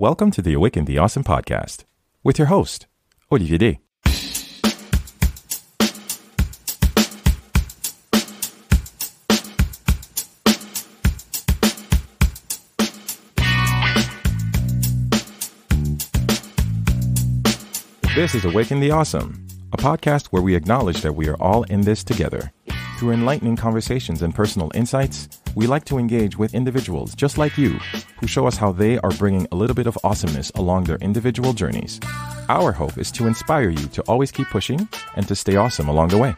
Welcome to the Awaken the Awesome podcast with your host, Olivier D. This is Awaken the Awesome, a podcast where we acknowledge that we are all in this together. Through enlightening conversations and personal insights, we like to engage with individuals just like you who show us how they are bringing a little bit of awesomeness along their individual journeys. Our hope is to inspire you to always keep pushing and to stay awesome along the way.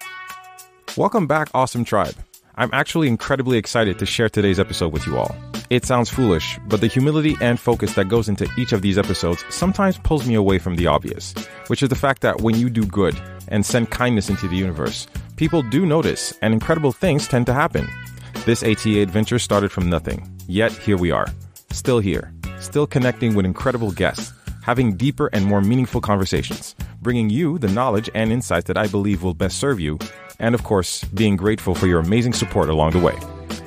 Welcome back, Awesome Tribe. I'm actually incredibly excited to share today's episode with you all. It sounds foolish, but the humility and focus that goes into each of these episodes sometimes pulls me away from the obvious, which is the fact that when you do good and send kindness into the universe, people do notice and incredible things tend to happen. This A.T.A adventure started from nothing, yet here we are, still here, still connecting with incredible guests, having deeper and more meaningful conversations, bringing you the knowledge and insights that I believe will best serve you, and of course, being grateful for your amazing support along the way.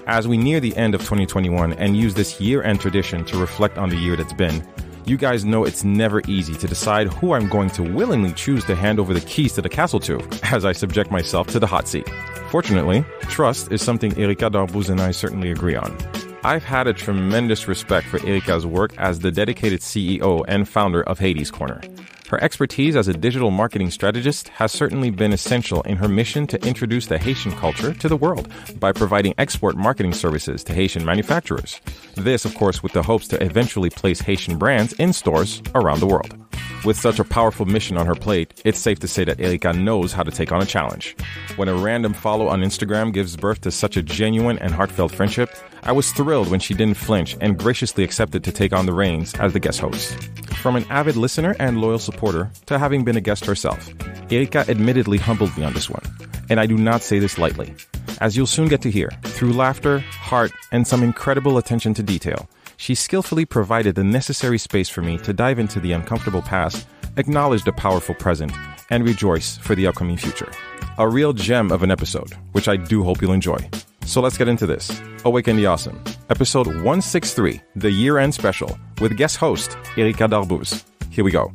As we near the end of 2021 and use this year-end tradition to reflect on the year that's been, you guys know it's never easy to decide who I'm going to willingly choose to hand over the keys to the castle to as I subject myself to the hot seat. Fortunately, trust is something Erika Darbouze and I certainly agree on. I've had a tremendous respect for Erika's work as the dedicated CEO and founder of Hades Corner. Her expertise as a digital marketing strategist has certainly been essential in her mission to introduce the Haitian culture to the world by providing export marketing services to Haitian manufacturers. This, of course, with the hopes to eventually place Haitian brands in stores around the world. With such a powerful mission on her plate, it's safe to say that Erika knows how to take on a challenge. When a random follow on Instagram gives birth to such a genuine and heartfelt friendship, I was thrilled when she didn't flinch and graciously accepted to take on the reins as the guest host. From an avid listener and loyal supporter to having been a guest herself, Erika admittedly humbled me on this one. And I do not say this lightly. As you'll soon get to hear, through laughter, heart, and some incredible attention to detail, she skillfully provided the necessary space for me to dive into the uncomfortable past, acknowledge the powerful present, and rejoice for the upcoming future. A real gem of an episode, which I do hope you'll enjoy. So let's get into this. Awaken the Awesome, episode 163, the year-end special, with guest host Erika Darbouze. Here we go.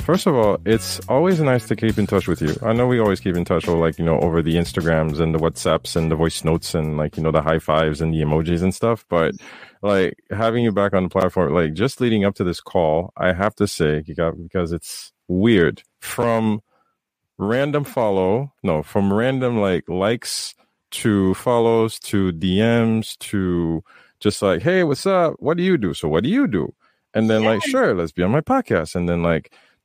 First of all, it's always nice to keep in touch with you. I know we always keep in touch over the Instagrams and the WhatsApps and the voice notes and the high fives and the emojis and stuff. But having you back on the platform, just leading up to this call, I have to say, because it's weird, from random likes to follows to DMs to just hey, what's up? What do you do? So what do you do? And then sure, let's be on my podcast. And then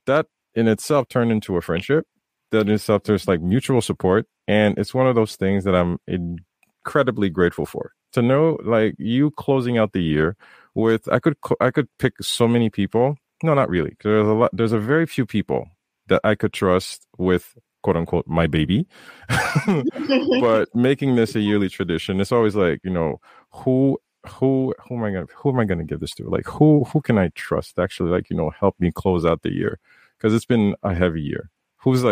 that in itself turned into a friendship. That in itself, there's mutual support. And it's one of those things that I'm incredibly grateful for. To know you closing out the year with, I could pick so many people. No, not really. There's a very few people that I could trust with quote unquote my baby. But making this a yearly tradition, it's always who am I gonna give this to? Who can I trust to actually help me close out the year? Because it's been a heavy year. Who's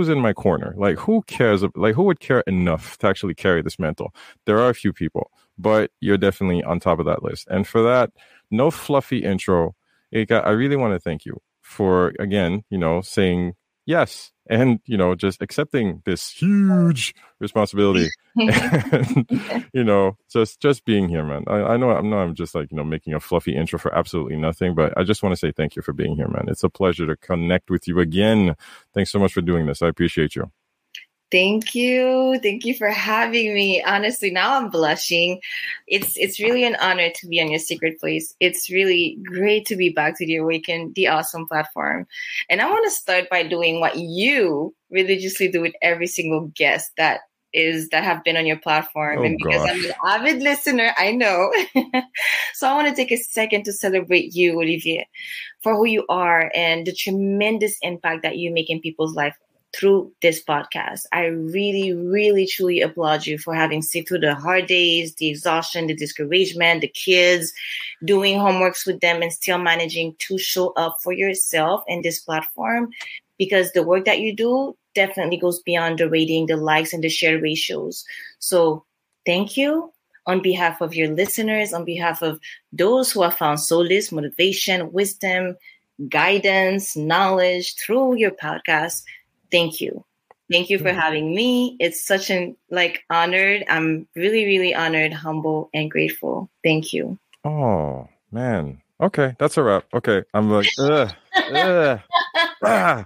in my corner? Who cares? Who would care enough to actually carry this mantle? There are a few people, but you're definitely on top of that list. And for that, no fluffy intro. Erika, I really want to thank you for, again, saying yes and, just accepting this huge responsibility and, just being here, man. I know I'm just making a fluffy intro for absolutely nothing, but I just want to say thank you for being here, man. It's a pleasure to connect with you again. Thanks so much for doing this. I appreciate you. Thank you. Thank you for having me. Honestly, now I'm blushing. It's really an honor to be on your secret place. It's really great to be back to the Awaken the Awesome platform. And I want to start by doing what you religiously do with every single guest that have been on your platform. And because I'm an avid listener, I know. So I want to take a second to celebrate you, Olivier, for who you are and the tremendous impact that you make in people's life through this podcast. I really, really, truly applaud you for having sit through the hard days, the exhaustion, the discouragement, the kids, doing homeworks with them and still managing to show up for yourself in this platform, because the work that you do definitely goes beyond the rating, the likes and the share ratios. So thank you. on behalf of your listeners, on behalf of those who have found solace, motivation, wisdom, guidance, knowledge through your podcast, thank you. Thank you for having me. It's such an honored. I'm really, really honored, humble, and grateful. Thank you. Oh, man. Okay, that's a wrap. Okay, I'm like, ugh, ugh, ah.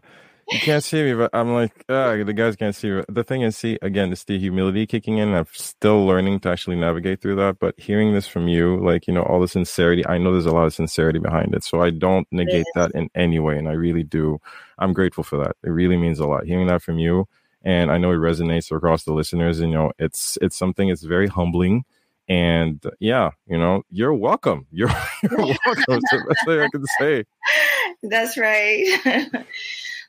You can't see me, but I'm like, the guys can't see me. The thing is, see, again, it's the humility kicking in. I'm still learning to actually navigate through that. But hearing this from you, all the sincerity, I know there's a lot of sincerity behind it. So I don't negate that in any way. And I really do. I'm grateful for that. It really means a lot. Hearing that from you. And I know it resonates across the listeners. And, it's something, it's very humbling. And yeah, you're welcome. You're welcome. It's the best thing I can say. That's right.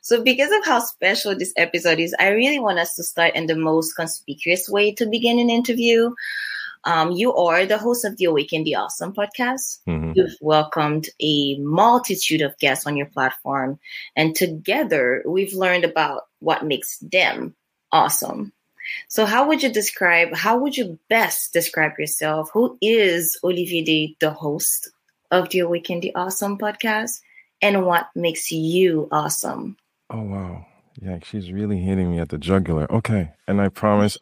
So because of how special this episode is, I really want us to start in the most conspicuous way to begin an interview. You are the host of the Awaken the Awesome podcast. Mm-hmm. You've welcomed a multitude of guests on your platform. And together, we've learned about what makes them awesome. So how would you best describe yourself? Who is Olivier Day, the host of the Awaken the Awesome podcast? And what makes you awesome? Oh, wow. Yeah, she's really hitting me at the jugular. Okay. And I promise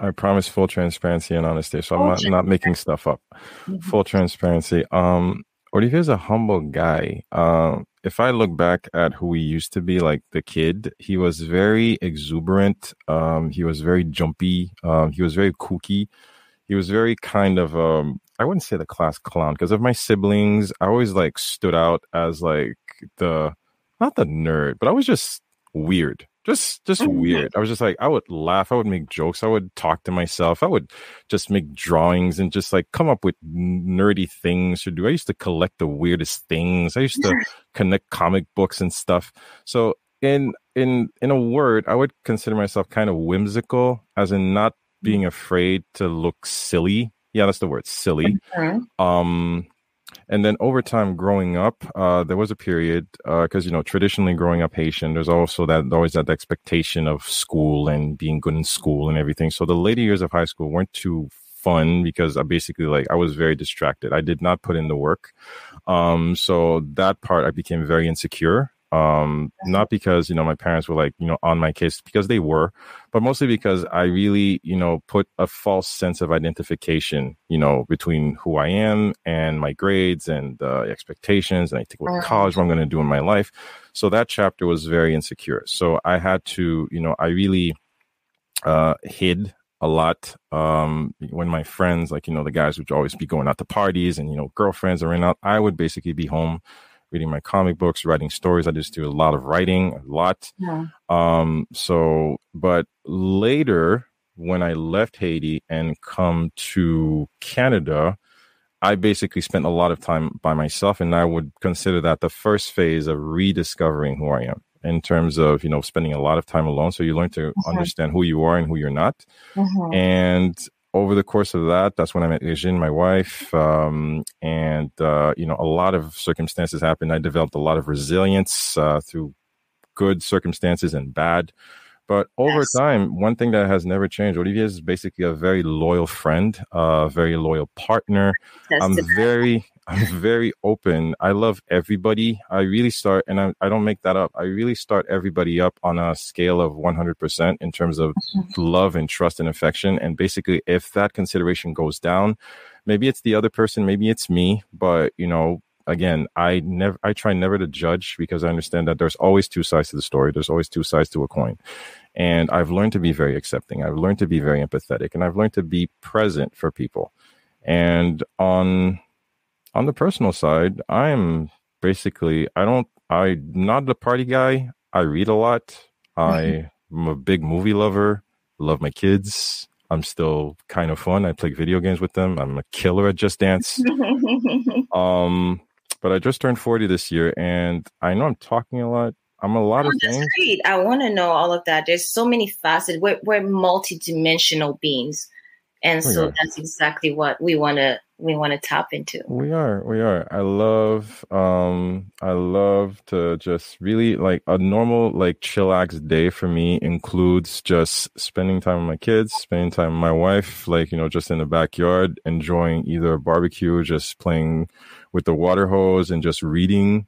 full transparency and honesty. So I'm not making stuff up. Mm-hmm. Full transparency. Olivier's a humble guy. If I look back at who he used to be, like the kid, he was very exuberant. He was very jumpy. He was very kooky. He was very kind of, I wouldn't say the class clown, because of my siblings, I always stood out as not the nerd, but I was just weird. Just weird. I was just I would laugh. I would make jokes. I would talk to myself. I would just make drawings and just come up with nerdy things to do. I used to collect the weirdest things. I used to connect comic books and stuff. So in a word, I would consider myself kind of whimsical, as in not being afraid to look silly. Yeah, that's the word, silly. And then over time growing up, there was a period, because, traditionally growing up Haitian, there's also always that expectation of school and being good in school and everything. So the later years of high school weren't too fun because I basically I was very distracted. I did not put in the work. So that part, I became very insecure. Not because, my parents were on my case, because they were, but mostly because I really, put a false sense of identification, between who I am and my grades and expectations. And I think what college, what I'm going to do in my life. So that chapter was very insecure. So I had to, I really hid a lot. When my friends, the guys would always be going out to parties and, girlfriends are in out, I would basically be home reading my comic books, writing stories. I just do a lot of writing, a lot. Yeah. But later, when I left Haiti and come to Canada, I basically spent a lot of time by myself. And I would consider that the first phase of rediscovering who I am, in terms of, spending a lot of time alone. So you learn to understand who you are and who you're not. And over the course of that, that's when I met Eugene, my wife, and a lot of circumstances happened. I developed a lot of resilience through good circumstances and bad. But over time, one thing that has never changed, Olivier is basically a very loyal friend, a very loyal partner. I'm very open. I love everybody. I really start, and I don't make that up. I really start everybody up on a scale of 100% in terms of love and trust and affection. And basically, if that consideration goes down, maybe it's the other person, maybe it's me. But, again, I try never to judge, because I understand that there's always two sides to the story. There's always two sides to a coin. And I've learned to be very accepting. I've learned to be very empathetic, and I've learned to be present for people. And on the personal side, I'm basically, I'm not the party guy. I read a lot. I'm a big movie lover. Love my kids. I'm still kind of fun. I play video games with them. I'm a killer at Just Dance. But I just turned 40 this year, and I know I'm talking a lot. I'm a lot of things. That's great. I want to know all of that. There's so many facets. We're multi-dimensional beings. And Oh my so God. that's exactly what we want to tap into. We are. I love to just really like a normal like chillax day for me includes just spending time with my kids, spending time with my wife, like, just in the backyard, enjoying either a barbecue, just playing with the water hose and just reading,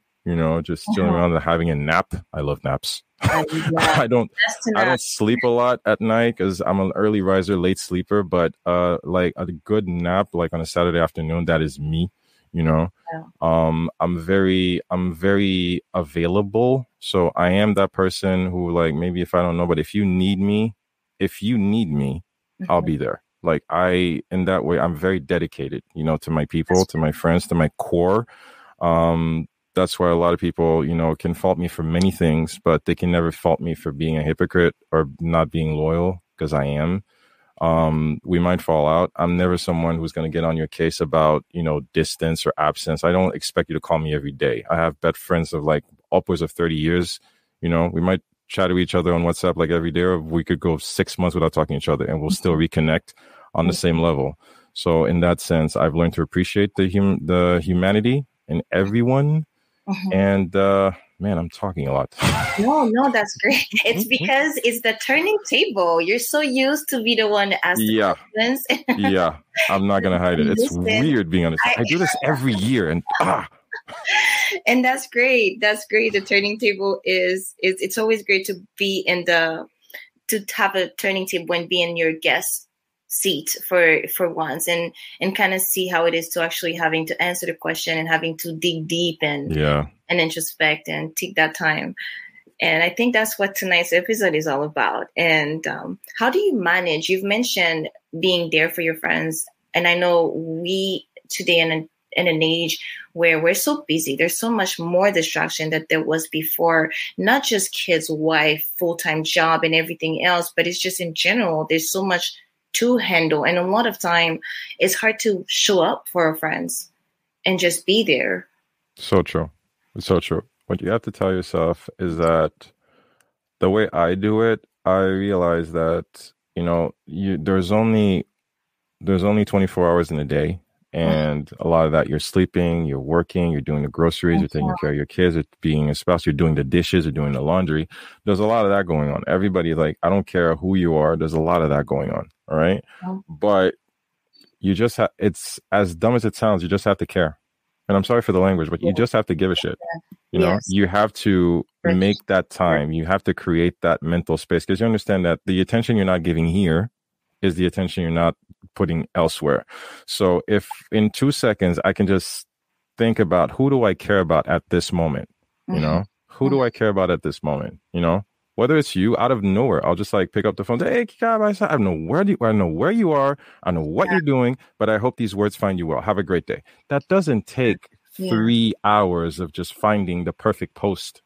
just chilling Mhm. around and having a nap. I love naps. Yeah, I don't that's I enough. don't sleep a lot at night because I'm an early riser, late sleeper. But like a good nap, like on a Saturday afternoon, that is me. You know, Yeah. I'm very available. So I am that person who, like, maybe if I don't know, but if you need me, I'll Mhm. be there. Like, in that way, I'm very dedicated. To my people, That's to my friends, to my core. Um, that's why a lot of people, can fault me for many things, but they can never fault me for being a hypocrite or not being loyal, because I am. We might fall out. I'm never someone who's going to get on your case about, distance or absence. I don't expect you to call me every day. I have best friends of like upwards of 30 years. We might chat to each other on WhatsApp like every day, or we could go 6 months without talking to each other and we'll still reconnect on the same level. So in that sense, I've learned to appreciate the humanity in everyone. Mhm. And man, I'm talking a lot. No, that's great. It's because it's the turning table. You're so used to be the one to ask the Yeah, questions yeah. I'm not gonna hide it. and It's listen. weird being honest. I, I do this every year, and and that's great. That's great. The turning table is it's always great to be to have a turning table and be in your guest seat for once and kind of see how it is to actually having to answer the question and having to dig deep yeah, and introspect and take that time. And I think that's what tonight's episode is all about. And how do you manage? You've mentioned being there for your friends. And I know we today in an age where we're so busy, there's so much more distraction that there was before, not just kids, wife, full-time job and everything else, but it's just in general, there's so much to handle. And a lot of time it's hard to show up for our friends and just be there. so true. It's so true. What you have to tell yourself is that the way I do it, I realize that there's only 24 hours in a day. And a lot of that, you're sleeping, you're working, you're doing the groceries, you're taking care of your kids, you're being a spouse, you're doing the dishes, you're doing the laundry. There's a lot of that going on. Everybody, like, I don't care who you are, there's a lot of that going on. All right. But you just have, it's as dumb as it sounds, you just have to care. And I'm sorry for the language, but you just have to give a shit. Yes. You have to make that time. You have to create that mental space, because you understand that the attention you're not giving here is the attention you're not putting elsewhere. So if in 2 seconds I can just think about, who do I care about at this moment? Who do I care about at this moment? Whether it's you, out of nowhere, I'll just like pick up the phone, say, hey, Kika, I don't know I know where you are, I know what you're doing, but I hope these words find you well. Have a great day. That doesn't take 3 hours of just finding the perfect post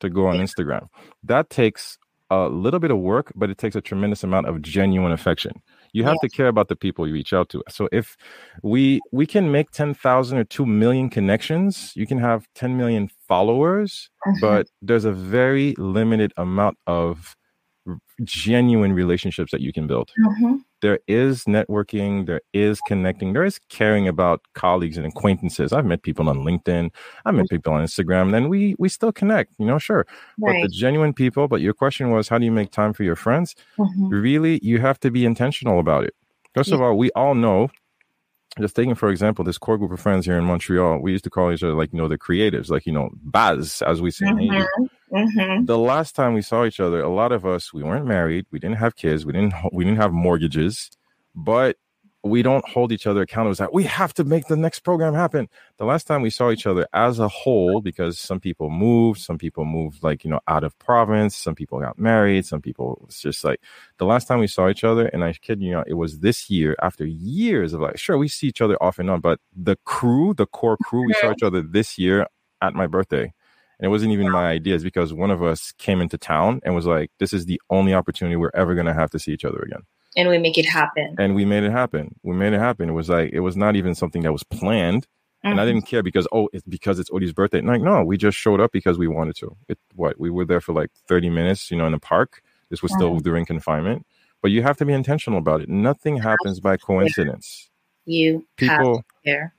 to go on Instagram. That takes a little bit of work, but it takes a tremendous amount of genuine affection. You have to care about the people you reach out to. So if we can make 10,000 or 2 million connections, you can have 10 million followers, but there's a very limited amount of genuine relationships that you can build. There is networking, there is connecting, there is caring about colleagues and acquaintances. I've met people on LinkedIn, I've met people on Instagram, and we still connect, sure. But the genuine people, but your question was, how do you make time for your friends? Really, you have to be intentional about it. First of all, we all know, just taking, for example, this core group of friends here in Montreal, we used to call each other, like, the creatives, like, Baz, as we say in Haiti. The last time we saw each other, a lot of us, we weren't married, we didn't have kids, we didn't have mortgages, but we don't hold each other accountable. That we have to make the next program happen. The last time we saw each other as a whole, because some people moved, like, out of province, some people got married, some people, it's just like, the last time we saw each other, and I kid you not, it was this year, after years of, like, sure, we see each other off and on, but the core crew, we saw each other this year at my birthday. And it wasn't even my idea. It's because one of us came into town and was like, this is the only opportunity we're ever going to have to see each other again. And we make it happen. And we made it happen. It was like, it was not even something that was planned. And I didn't care because it's Odie's birthday. Like, no, we just showed up because we wanted to. We were there for like 30 minutes, in the park. This was still during confinement. but you have to be intentional about it. Nothing happens by coincidence. You have to People, care.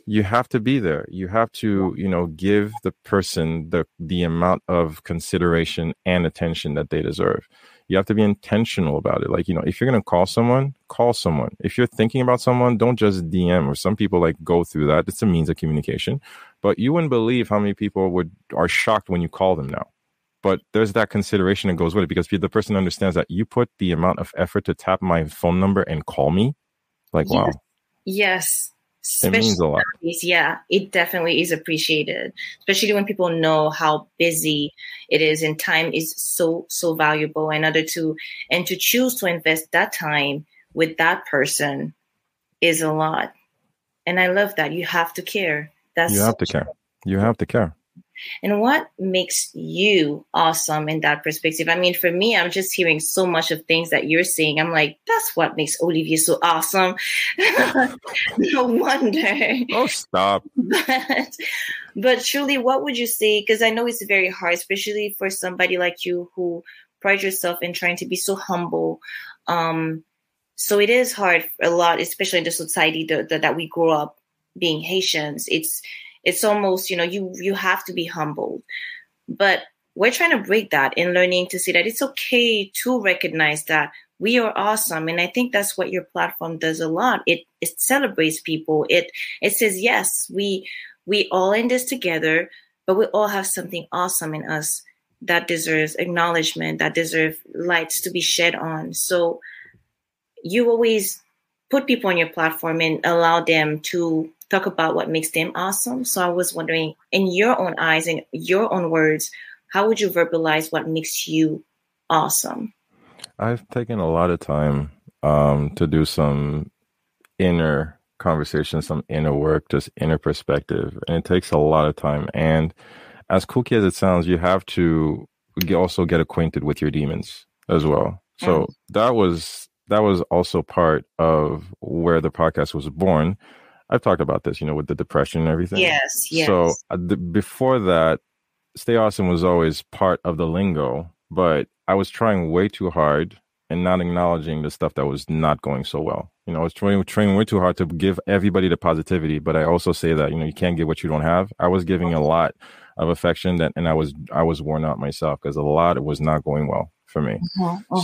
you have to be there. You have to, give the person the amount of consideration and attention that they deserve. You have to be intentional about it. Like, if you're going to call someone, call someone. If you're thinking about someone, don't just DM, or some people like go through that. It's a means of communication, but you wouldn't believe how many people are shocked when you call them now. But there's that consideration that goes with it, because the person understands that you put the amount of effort to tap my phone number and call me. Like, Yes. wow. Yes. It means a lot. Nowadays, yeah, it definitely is appreciated, especially when people know how busy it is, and time is so valuable. And to choose to invest that time with that person is a lot. And I love that. You have to care. You have to care. You have to care. And what makes you awesome in that perspective? I mean, for me, I'm just hearing so much of things that you're saying. I'm like, that's what makes Olivier so awesome. No wonder. Oh, stop. But truly, what would you say? Because I know it's very hard, especially for somebody like you who pride yourself in trying to be so humble. So it is hard a lot, especially in the society that we grew up being Haitians. It's almost, you have to be humbled. But we're trying to break that and learning to see that it's okay to recognize that we are awesome. And I think that's what your platform does a lot. It celebrates people. It says, yes, we all in this together, but we all have something awesome in us that deserves acknowledgement, that deserves lights to be shed on. So you always put people on your platform and allow them to talk about what makes them awesome. So I was wondering, in your own eyes and your own words, how would you verbalize what makes you awesome? I've taken a lot of time to do some inner conversation, some inner work, just inner perspective. And it takes a lot of time. And as kooky as it sounds, you have to also get acquainted with your demons as well. So that was also part of where the podcast was born. I've talked about this, with the depression and everything. Yes. So before that, Stay Awesome was always part of the lingo, but I was trying way too hard and not acknowledging the stuff that was not going so well. I was trying way too hard to give everybody the positivity, but I also say that, you can't give what you don't have. I was giving a lot of affection and I was worn out myself because a lot was not going well for me.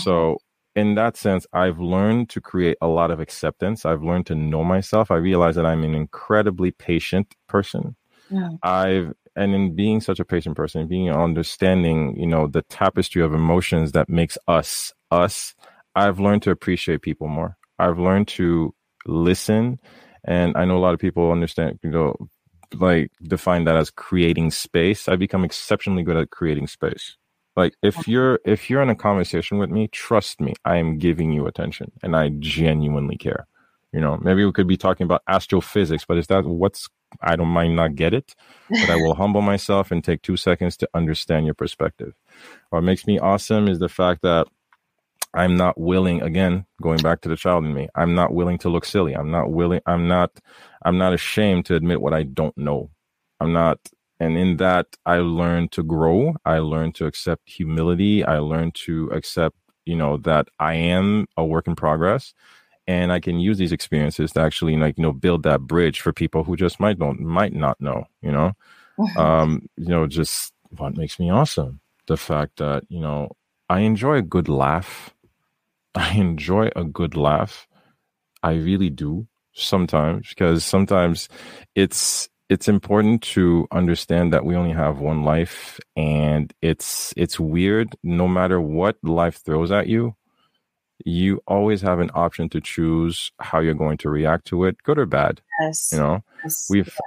So in that sense, I've learned to create a lot of acceptance. I've learned to know myself. I realize that I'm an incredibly patient person. And in being such a patient person, being understanding, the tapestry of emotions that makes us, I've learned to appreciate people more. I've learned to listen. And I know a lot of people understand, like define that as creating space. I've become exceptionally good at creating space. Like if you're in a conversation with me, trust me, I am giving you attention and I genuinely care. Maybe we could be talking about astrophysics, but I don't mind not get it, but I will humble myself and take 2 seconds to understand your perspective. What makes me awesome is the fact that I'm not willing, again, going back to the child in me, I'm not willing to look silly. I'm not ashamed to admit what I don't know. And in that, I learned to grow. I learned to accept humility. I learned to accept, that I am a work in progress. And I can use these experiences to actually, build that bridge for people who just might not know, just what makes me awesome. The fact that, I enjoy a good laugh. I really do sometimes, because sometimes it's important to understand that we only have one life, and it's weird. No matter what life throws at you, you always have an option to choose how you're going to react to it, good or bad. Yes.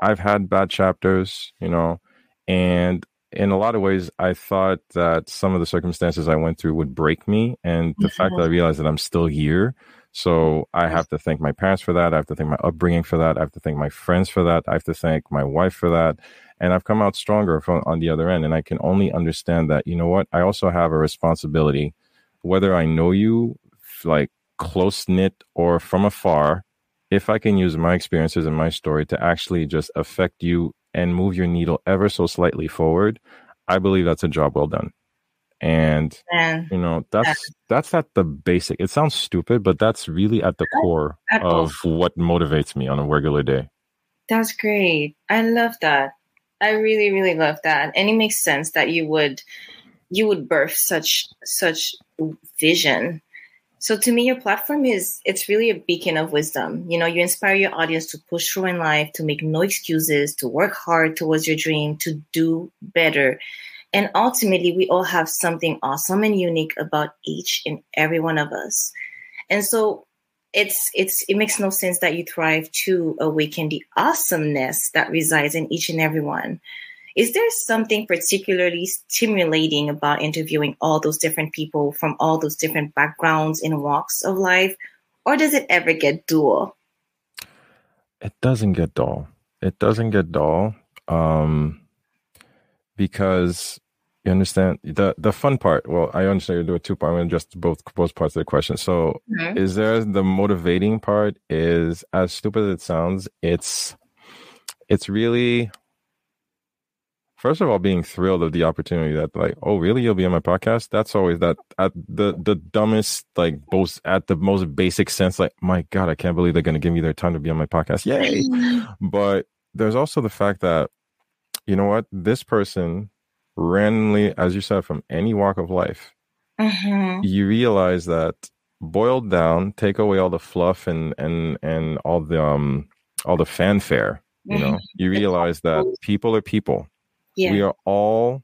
I've had bad chapters, and in a lot of ways, I thought that some of the circumstances I went through would break me. And the fact that I realized that I'm still here. So I have to thank my parents for that. I have to thank my upbringing for that. I have to thank my friends for that. I have to thank my wife for that. And I've come out stronger on the other end. And I can only understand that, I also have a responsibility, whether I know you like close knit or from afar, if I can use my experiences and my story to actually just affect you and move your needle ever so slightly forward, I believe that's a job well done. And, And yeah, that's at the basic. It sounds stupid, but that's really at the core at all. of what motivates me on a regular day. That's great. I love that. I really, really love that. And it makes sense that you would birth such vision. So to me, your platform it's really a beacon of wisdom. You inspire your audience to push through in life, to make no excuses, to work hard towards your dream, to do better. And ultimately, we all have something awesome and unique about each and every one of us. And so it makes no sense that you thrive to awaken the awesomeness that resides in each and every one. Is there something particularly stimulating about interviewing all those different people from all those different backgrounds and walks of life? Or does it ever get dull? It doesn't get dull. It doesn't get dull. Because you understand the fun part. Well, I understand you're doing two parts. I'm going to address both parts of the question. So, Mhm. is there the motivating part? Is as stupid as it sounds. It's really, first of all, being thrilled of the opportunity that, like, oh, really, you'll be on my podcast. That's always that at the dumbest, like, both at the most basic sense. Like, my God, I can't believe they're going to give me their time to be on my podcast. Yay! But there's also the fact that, you know what, this person randomly, as you said, from any walk of life, you realize that boiled down, take away all the fluff and all the fanfare, you realize that people are people. We Yeah. are all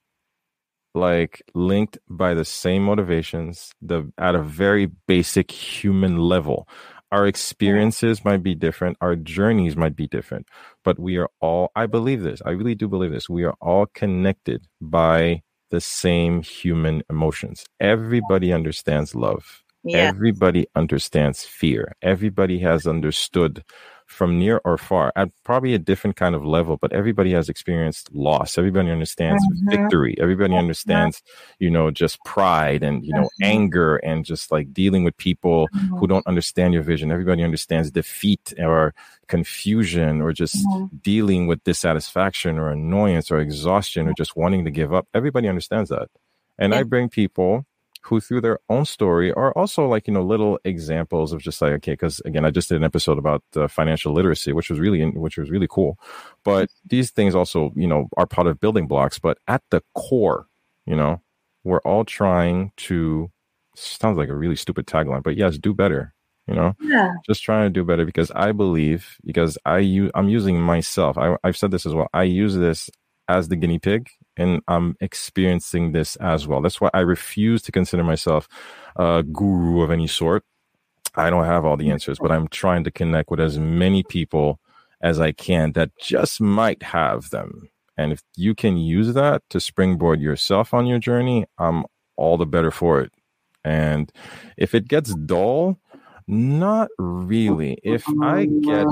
like linked by the same motivations, at a very basic human level. Our experiences might be different, our journeys might be different, but we are all, I believe this, I really do believe this, we are all connected by the same human emotions. Everybody understands love. Yeah. Everybody understands fear. Everybody has understood from near or far at probably a different kind of level, but everybody has experienced loss. Everybody understands victory. Everybody understands, just pride and, anger and just like dealing with people who don't understand your vision. Everybody understands defeat or confusion or just dealing with dissatisfaction or annoyance or exhaustion or just wanting to give up. Everybody understands that. And I bring people who through their own story are also like, little examples of just like, okay, because again, I just did an episode about financial literacy, which was really cool. But these things also, are part of building blocks. But at the core, we're all trying to, sounds like a really stupid tagline, but yes, do better, just trying to do better because I believe, because I'm using myself. I've said this as well. I use this as the guinea pig, and I'm experiencing this as well. That's why I refuse to consider myself a guru of any sort. I don't have all the answers, but I'm trying to connect with as many people as I can that just might have them. And if you can use that to springboard yourself on your journey, I'm all the better for it. And if it gets dull, not really. If I get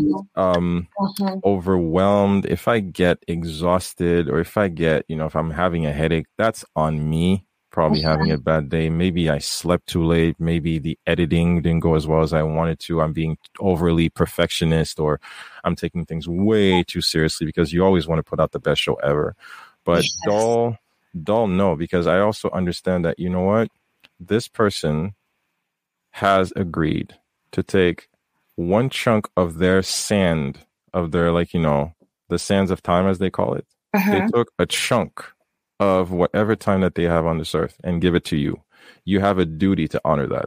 overwhelmed, if I get exhausted, or if I get, if I'm having a headache, that's on me. Probably having a bad day. Maybe I slept too late. Maybe the editing didn't go as well as I wanted to. I'm being overly perfectionist, or I'm taking things way too seriously, because you always want to put out the best show ever. But dull, no, because I also understand that, you know what? This person has agreed to take one chunk of their sand, of their, like, the sands of time, as they call it. They took a chunk of whatever time that they have on this earth and give it to you. You have a duty to honor that.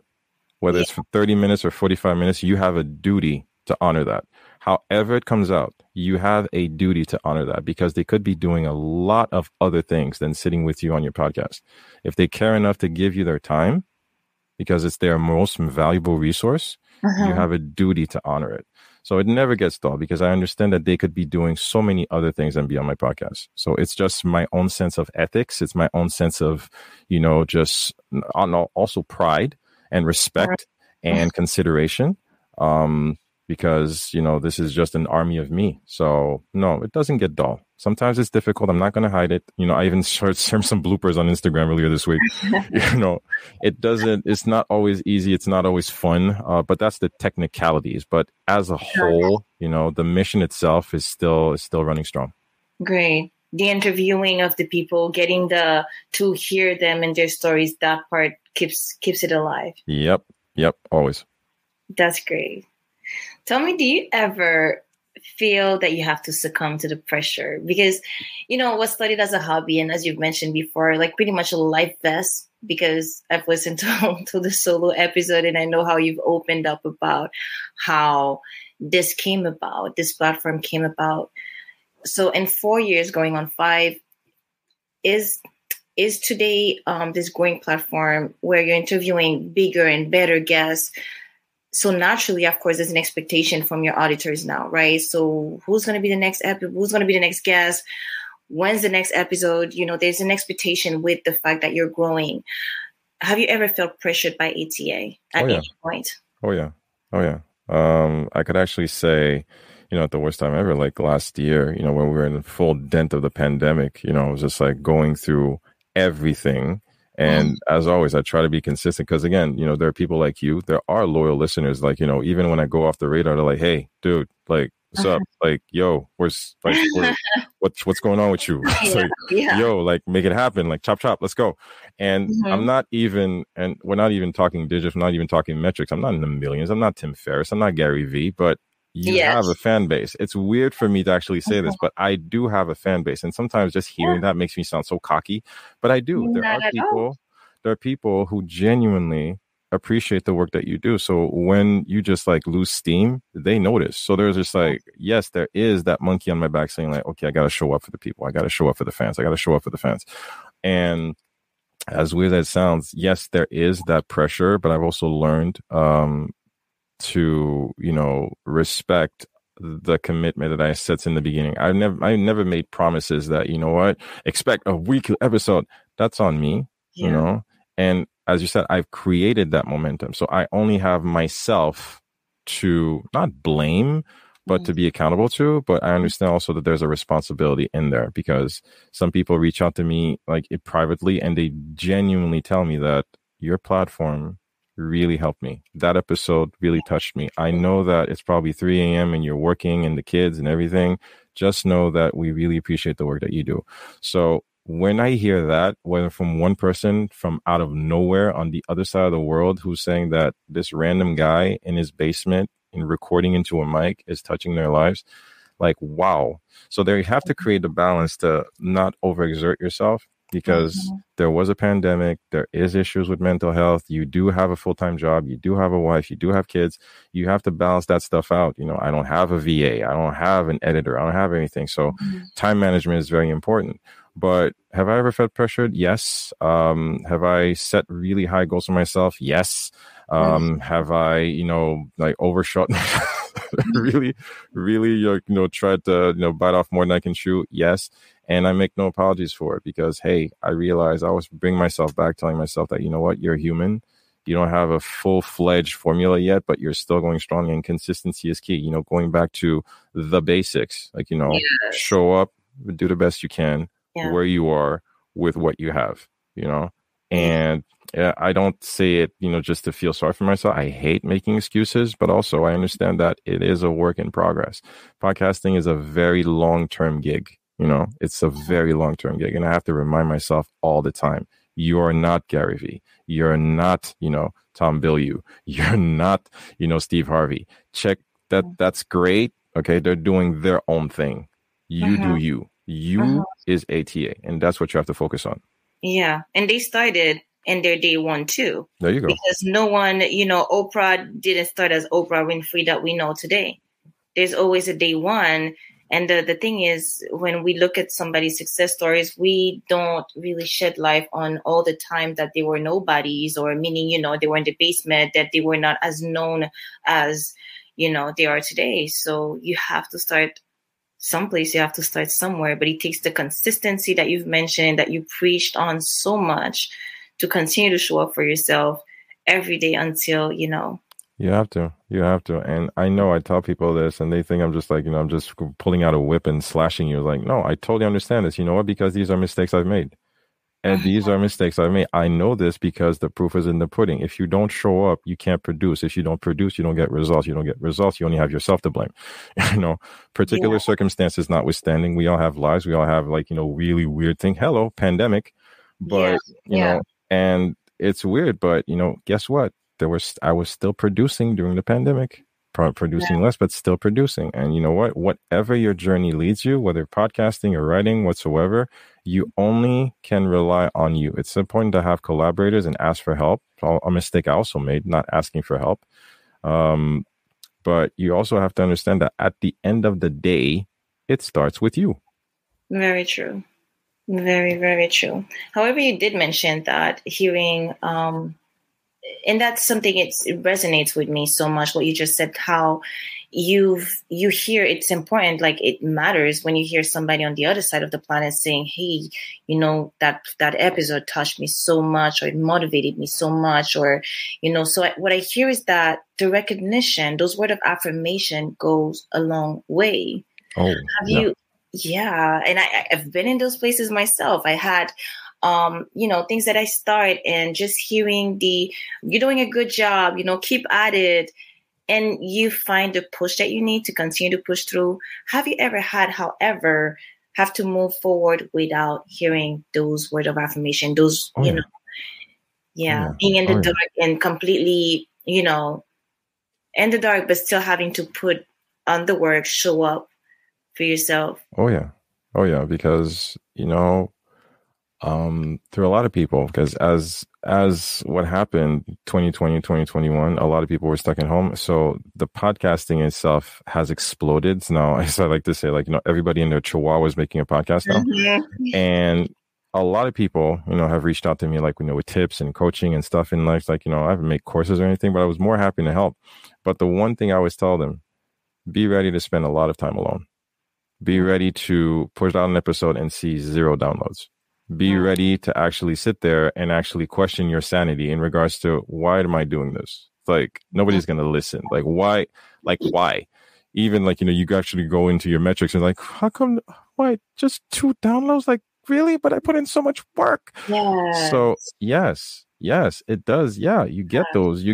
Whether it's for 30 minutes or 45 minutes, you have a duty to honor that. However it comes out, you have a duty to honor that, because they could be doing a lot of other things than sitting with you on your podcast. If they care enough to give you their time, because it's their most valuable resource, you have a duty to honor it. So it never gets dull, because I understand that they could be doing so many other things and be on my podcast. So it's just my own sense of ethics. It's my own sense of, just also pride and respect and consideration. Because, this is just an army of me. So no, it doesn't get dull. Sometimes it's difficult. I'm not going to hide it. I even shared some bloopers on Instagram earlier this week. It's not always easy. It's not always fun. But that's the technicalities. But as a whole, the mission itself is still running strong. Great. the interviewing of the people, getting to hear them and their stories, that part keeps it alive. Yep. Always. That's great. Tell me, do you ever feel that you have to succumb to the pressure? Because, was studied as a hobby, and as you've mentioned before, like pretty much a life vest, because I've listened to the solo episode and I know how you've opened up about how this platform came about. So in 4 years, going on 5, is today this growing platform where you're interviewing bigger and better guests. So naturally, of course, there's an expectation from your auditors now, right? So who's going to be the next who's going to be the next guest? When's the next episode? There's an expectation with the fact that you're growing. Have you ever felt pressured by ATA at any point? Oh yeah. I could actually say, at the worst time ever, like last year, when we were in the full dent of the pandemic, it was just like going through everything. And as always, I try to be consistent because, again, there are people like you. There are loyal listeners. Like, even when I go off the radar, they're like, hey, dude, like, what's up? Like, yo, what's going on with you? Like, yo, like, make it happen. Like, chop, let's go. And I'm not even, and we're not even talking digits. I'm not even talking metrics. I'm not in the millions. I'm not Tim Ferriss. I'm not Gary Vee, but you have a fan base. It's weird for me to actually say this, but I do have a fan base. And sometimes just hearing that makes me sound so cocky, but I do. There are people who genuinely appreciate the work that you do. So when you just like lose steam, they notice. So there's just like, yes, there is that monkey on my back saying like, okay, I got to show up for the people. I got to show up for the fans. And as weird as it sounds, yes, there is that pressure, but I've also learned, to respect the commitment that I set in the beginning. I never made promises that expect a weekly episode. That's on me, and as you said, I've created that momentum, so I only have myself to not blame but to be accountable to. But I understand also that there's a responsibility in there, because some people reach out to me like privately and they genuinely tell me that your platform really helped me. That episode really touched me. I know that it's probably 3 a.m. and you're working and the kids and everything. Just know that we really appreciate the work that you do. So when I hear that, whether from one person from out of nowhere on the other side of the world who's saying that this random guy in his basement and recording into a mic is touching their lives, like, wow. So there you have to create a balance to not overexert yourself, because there was a pandemic, there is issues with mental health. You do have a full-time job, you do have a wife, you do have kids. You have to balance that stuff out. I don't have a VA, I don't have an editor, I don't have anything. So time management is very important. But have I ever felt pressured? Yes. Have I set really high goals for myself? Yes. Have I, like overshot really, tried to, bite off more than I can chew? Yes. And I make no apologies for it, because, hey, I realize I always bring myself back, telling myself that, you're human. You don't have a full-fledged formula yet, but you're still going strong, and consistency is key. Going back to the basics, like, show up, do the best you can where you are with what you have, and I don't say it, just to feel sorry for myself. I hate making excuses, but also I understand that it is a work in progress. Podcasting is a very long-term gig. It's a very long-term gig. And I have to remind myself all the time, you're not Gary Vee. You're not, Tom Bilyeu. You're not, Steve Harvey. Check that. That's great. Okay. They're doing their own thing. You do you. You is A.T.A. And that's what you have to focus on. Yeah. And they started in their day one too. There you go. Because no one, Oprah didn't start as Oprah Winfrey that we know today. There's always a day one. And the thing is, when we look at somebody's success stories, we don't really shed light on all the time that they were nobodies, or meaning, they were in the basement, that they were not as known as, they are today. So you have to start someplace, you have to start somewhere, but it takes the consistency that you've mentioned, that you preached on so much, to continue to show up for yourself every day until, You have to. And I know I tell people this and they think I'm just like, I'm just pulling out a whip and slashing you. Like, no, I totally understand this. You know what? Because these are mistakes I've made. And these are mistakes I made. I know this because the proof is in the pudding. If you don't show up, you can't produce. If you don't produce, you don't get results. You don't get results, you only have yourself to blame. You know, particular circumstances notwithstanding, we all have lives. We all have like, you know, really weird thing. Hello, pandemic. But, you know, and it's weird, but, you know, guess what? I was still producing during the pandemic. Producing less, but still producing. And you know what? Whatever your journey leads you, whether podcasting or writing, whatsoever, you only can rely on you. It's important to have collaborators and ask for help. A mistake I also made, not asking for help. But you also have to understand that at the end of the day, it starts with you. Very true. Very, very true. However, you did mention that hearing, and that's something it resonates with me so much. What you just said, how you hear it's important, like it matters when you hear somebody on the other side of the planet saying, "Hey, you know that episode touched me so much, or it motivated me so much," or you know. So what I hear is that the recognition, those words of affirmation, goes a long way. Oh, have you? Yeah, and I've been in those places myself. I had. You know, things that I start and just hearing you're doing a good job, you know, keep at it. And you find the push that you need to continue to push through. Have you ever had, however, have to move forward without hearing those words of affirmation, those, being in the dark and completely, you know, in the dark, but still having to put on the work, show up for yourself? Oh, yeah. Because, you know, through a lot of people, because as what happened 2020, 2021, a lot of people were stuck at home. So the podcasting itself has exploded. So now, as I like to say, like, you know, everybody in their chihuahua is making a podcast now. Mm-hmm. And a lot of people, you know, have reached out to me, like, you know, with tips and coaching and stuff in life. Like, you know, I haven't made courses or anything, but I was more happy to help. But the one thing I always tell them, be ready to spend a lot of time alone. Be ready to push out an episode and see 0 downloads. Be ready to actually sit there and actually question your sanity in regards to, why am I doing this? Like, nobody's going to listen. Like, why? Even like, you know, you actually go into your metrics and like, how come, why just 2 downloads? Like, really? But I put in so much work. Yes. So yes, it does. Yeah. You get those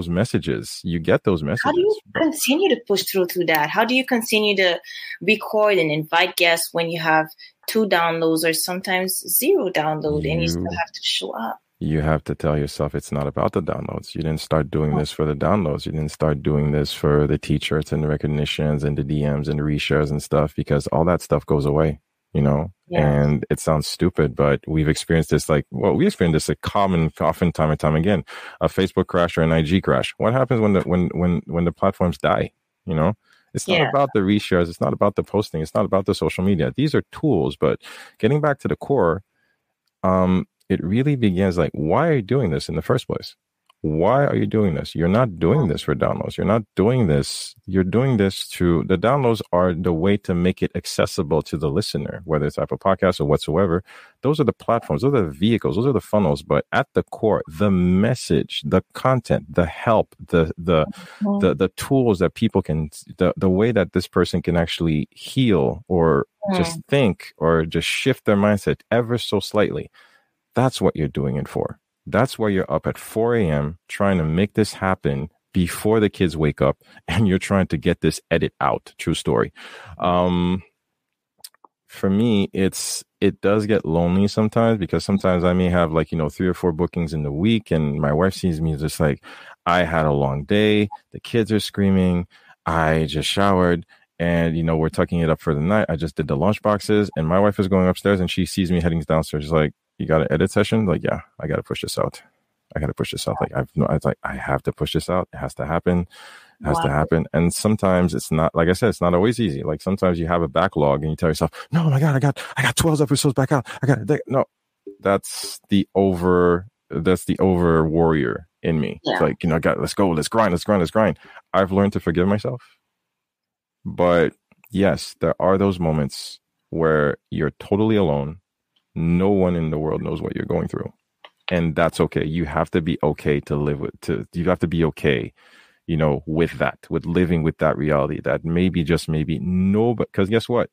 messages. How do you continue to push through that? How do you continue to record and invite guests when you have 2 downloads or sometimes 0 download and you still have to show up? You have to tell yourself it's not about the downloads. You didn't start doing this for the downloads. You didn't start doing this for the t-shirts and the recognitions and the DMs and the reshares and stuff, because all that stuff goes away, you know? Yeah. And it sounds stupid, but we've experienced this we experienced this often time and time again, a Facebook crash or an IG crash. What happens when the platforms die, you know? It's not about the reshares. It's not about the posting. It's not about the social media. These are tools, but getting back to the core, it really begins like, why are you doing this in the first place? Why are you doing this? You're not doing this for downloads. You're not doing this. You're doing this the downloads are the way to make it accessible to the listener, whether it's Apple Podcasts or whatsoever. Those are the platforms. Those are the vehicles. Those are the funnels. But at the core, the message, the content, the help, the tools that people can, the way that this person can actually heal or just think or just shift their mindset ever so slightly. That's what you're doing it for. That's why you're up at 4 a.m. trying to make this happen before the kids wake up, and you're trying to get this edit out. True story. For me, it does get lonely sometimes, because sometimes I may have 3 or 4 bookings in the week, and my wife sees me just like, I had a long day. The kids are screaming. I just showered. And, we're tucking it up for the night. I just did the lunch boxes, and my wife is going upstairs, and she sees me heading downstairs. She's like, you got an edit session? Like, yeah, I got to push this out. I have to push this out. It has to happen. It has to happen. And sometimes it's not, like I said, it's not always easy. Like sometimes you have a backlog and you tell yourself, no, my God, I got 12 episodes back out. No, that's the over warrior in me. Yeah. It's like, let's go, let's grind. I've learned to forgive myself. But yes, there are those moments where you're totally alone. No one in the world knows what you're going through. And that's okay. You have to be okay you have to be okay, with that, with living with that reality that maybe, just maybe, no, but because guess what?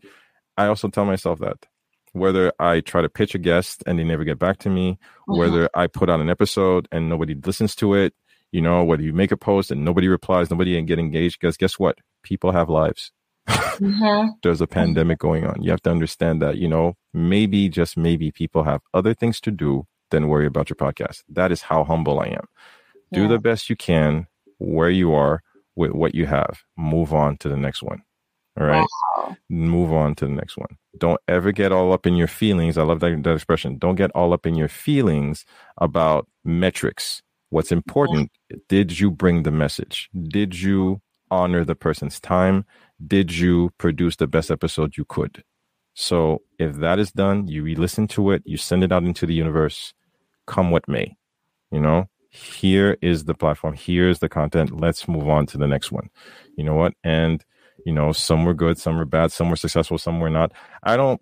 I also tell myself that whether I try to pitch a guest and they never get back to me, whether I put out an episode and nobody listens to it, you know, whether you make a post and nobody replies, nobody get engaged, because guess what? People have lives. There's a pandemic going on. You have to understand that, you know, maybe, just maybe, people have other things to do than worry about your podcast. That is how humble I am. Do the best you can where you are with what you have. Move on to the next one. All right. Wow. Move on to the next one. Don't ever get all up in your feelings. I love that expression. Don't get all up in your feelings about metrics. What's important, did you bring the message? Did you honor the person's time? Did you produce the best episode you could? So if that is done, you re-listen to it, you send it out into the universe, come what may. You know, here is the platform. Here's the content. Let's move on to the next one. You know what? And you know, some were good, some were bad, some were successful, some were not. I don't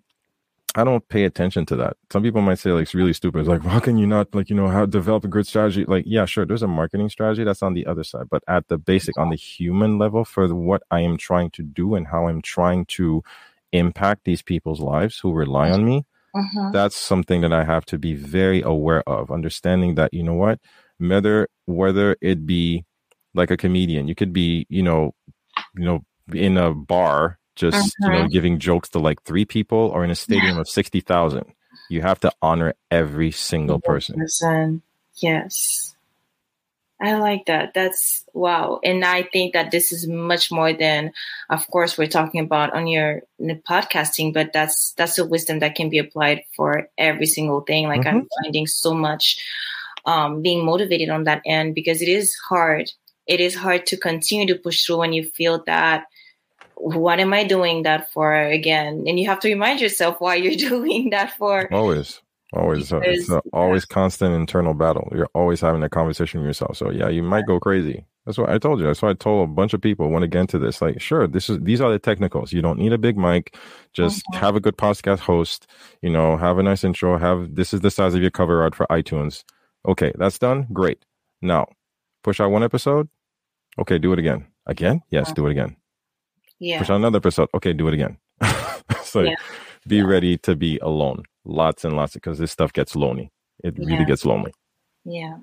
pay attention to that. Some people might say, like, it's really stupid. It's like, how can you not, like, you know, how develop a good strategy? Like, yeah, sure, there's a marketing strategy that's on the other side. But at the basic, on the human level, for what I am trying to do and how I'm trying to impact these people's lives who rely on me, that's something that I have to be very aware of. Understanding that, you know what, whether it be like a comedian, you could be, you know, in a bar, just, you know, giving jokes to like 3 people, or in a stadium of 60,000. You have to honor every single person. Yes. I like that. That's wow. And I think that this is much more than, of course, we're talking about on your podcasting, but that's a wisdom that can be applied for every single thing. Like I'm finding so much being motivated on that end, because it is hard. It is hard to continue to push through when you feel that, what am I doing that for again? And you have to remind yourself why you're doing that for. Always. It's always constant internal battle. You're always having a conversation with yourself. So yeah, you might go crazy. That's what I told you. That's why I told a bunch of people when I get into this, like, sure, these are the technicals. You don't need a big mic. Just have a good podcast host, you know, have a nice intro, this is the size of your cover art for iTunes. Okay, that's done. Great. Now, push out one episode. Okay, do it again. Again? Yes, do it again. Yeah. Push out another episode. Okay, do it again. So be ready to be alone. Lots and lots, because this stuff gets lonely. It really gets lonely. Yeah.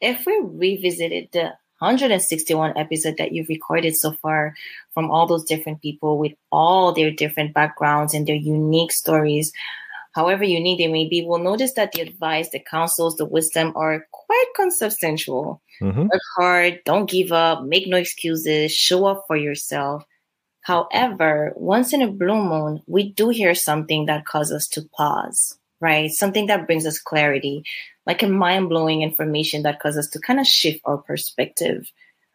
If we revisited the 161 episode that you've recorded so far from all those different people with all their different backgrounds and their unique stories, however unique they may be, we'll notice that the advice, the counsels, the wisdom are quite consubstantial. Work hard, don't give up, make no excuses, show up for yourself. However, once in a blue moon, we do hear something that causes us to pause, right? Something that brings us clarity, like a mind-blowing information that causes us to kind of shift our perspective,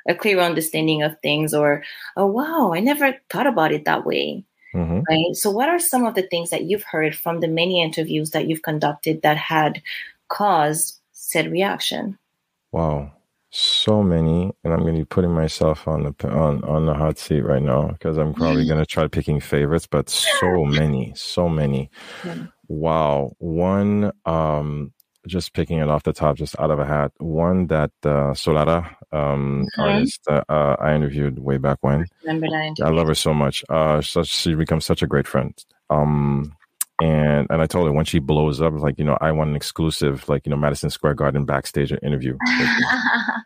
a clear understanding of things, or, oh, wow, I never thought about it that way. Right? So what are some of the things that you've heard from the many interviews that you've conducted that had caused said reaction? Wow. So many, and I'm going to be putting myself on the hot seat right now, because I'm probably going to try picking favorites, but so many. Wow. One, just picking it off the top, just out of a hat. One that Solara, artist, I interviewed way back when. Remember that interview? I love her so much. She becomes such a great friend. And I told her when she blows up, like, you know, I want an exclusive, like, you know, Madison Square Garden backstage interview.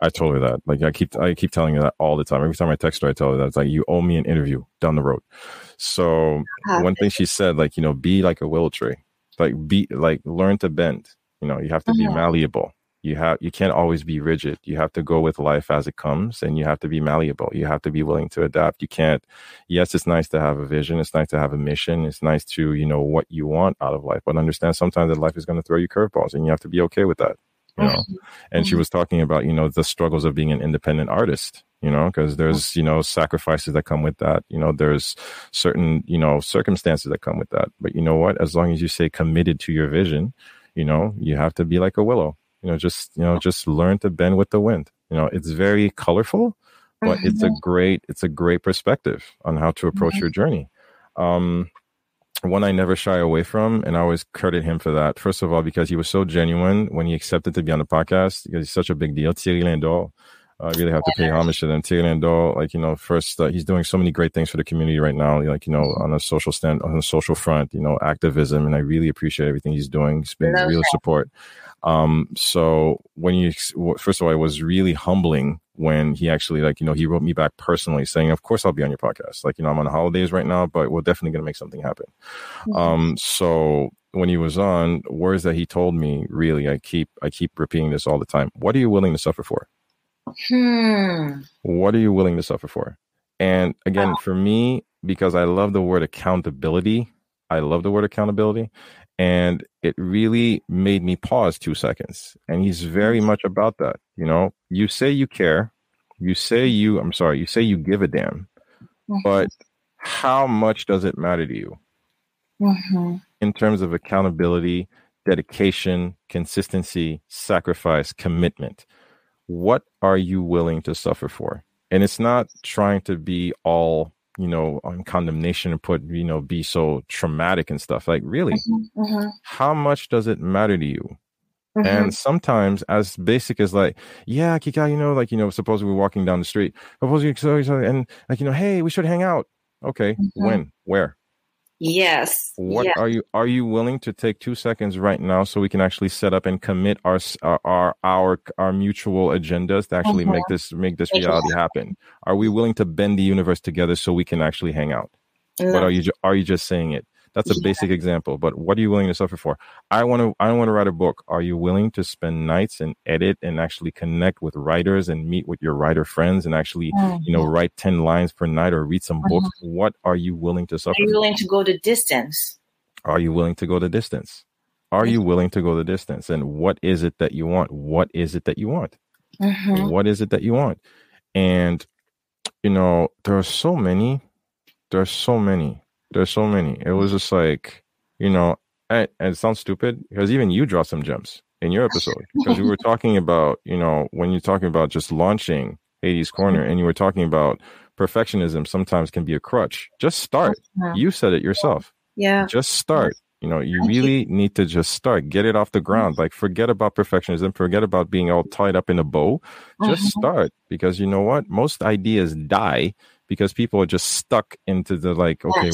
I told her that. Like, I keep telling her that all the time. Every time I text her, I tell her that. It's like, you owe me an interview down the road. So one thing she said, like, you know, be like a willow tree. Like, learn to bend. You know, you have to be malleable. You can't always be rigid. You have to go with life as it comes, and you have to be malleable. You have to be willing to adapt. You can't, yes, it's nice to have a vision. It's nice to have a mission. It's nice to, you know, what you want out of life, but understand sometimes that life is going to throw you curveballs, and you have to be okay with that, you know? And she was talking about, you know, the struggles of being an independent artist, you know, because there's, you know, sacrifices that come with that. You know, there's certain, you know, circumstances that come with that. But you know what, as long as you stay committed to your vision, you know, you have to be like a willow. Just learn to bend with the wind. You know, it's very colorful, but it's a great perspective on how to approach your journey. One I never shy away from, and I always credit him for that. First of all, because he was so genuine when he accepted to be on the podcast, because he's such a big deal. Thierry Lindor, I really have to pay homage to them. Tirando, like, first, he's doing so many great things for the community right now, like, on a social front, activism. And I really appreciate everything he's doing. It's been real support. So first of all, it was really humbling when he actually, like, he wrote me back personally saying, of course I'll be on your podcast. Like, I'm on holidays right now, but we're definitely going to make something happen. So when he was on, words that he told me, really, I keep repeating this all the time. What are you willing to suffer for? What are you willing to suffer for? And again, for me, because I love the word accountability, and it really made me pause 2 seconds. And he's very much about that. You say you care, you say you give a damn, but how much does it matter to you in terms of accountability, dedication, consistency, sacrifice, commitment? What are you willing to suffer for? And it's not trying to be all, on condemnation and be so traumatic and stuff. Like, really, how much does it matter to you? And sometimes as basic as like, yeah, Kika, suppose we're walking down the street, and like, hey, we should hang out. Okay. When, where? Yes. What are you willing to take 2 seconds right now so we can actually set up and commit our mutual agendas to actually make this reality happen? Are we willing to bend the universe together so we can actually hang out? But are you just saying it? That's a basic example. But what are you willing to suffer for? I want to write a book. Are you willing to spend nights and edit and actually connect with writers and meet with your writer friends and actually, write 10 lines per night or read some books? What are you willing to suffer? Are you willing to go the distance? Are you willing to go the distance? Are you willing to go the distance? And what is it that you want? What is it that you want? What is it that you want? And, there are so many. It was just like, and it sounds stupid because even you draw some gems in your episode, because we were talking about, when you're talking about just launching Hades Corner and you were talking about perfectionism sometimes can be a crutch. Just start. You said it yourself. Yeah. Just start. You really need to just start. Get it off the ground. Like, forget about perfectionism. Forget about being all tied up in a bow. Just start. Because you know what? Most ideas die because people are just stuck into the like, okay,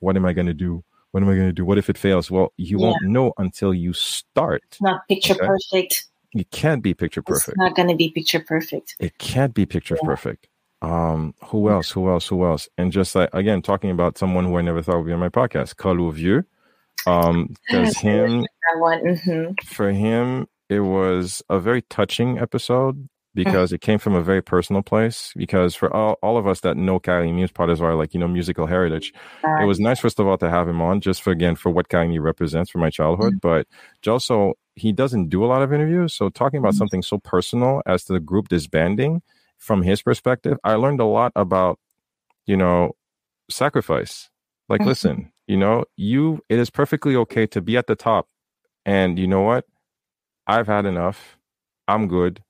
what am I going to do? What am I going to do? What if it fails? Well, you won't know until you start. It's not picture perfect. It can't be picture perfect. It's not going to be picture perfect. It can't be picture perfect. Who else? And just like, again, talking about someone who I never thought would be on my podcast, Carlo Vieux. Because for him, it was a very touching episode because it came from a very personal place. Because for all of us that know Kailimi as part of our musical heritage, it was nice, first of all, to have him on just for what Kailimi represents for my childhood. But also, he doesn't do a lot of interviews. So talking about something so personal as to the group disbanding, from his perspective, I learned a lot about, sacrifice. Like, listen, it is perfectly okay to be at the top. And you know what? I've had enough. I'm good.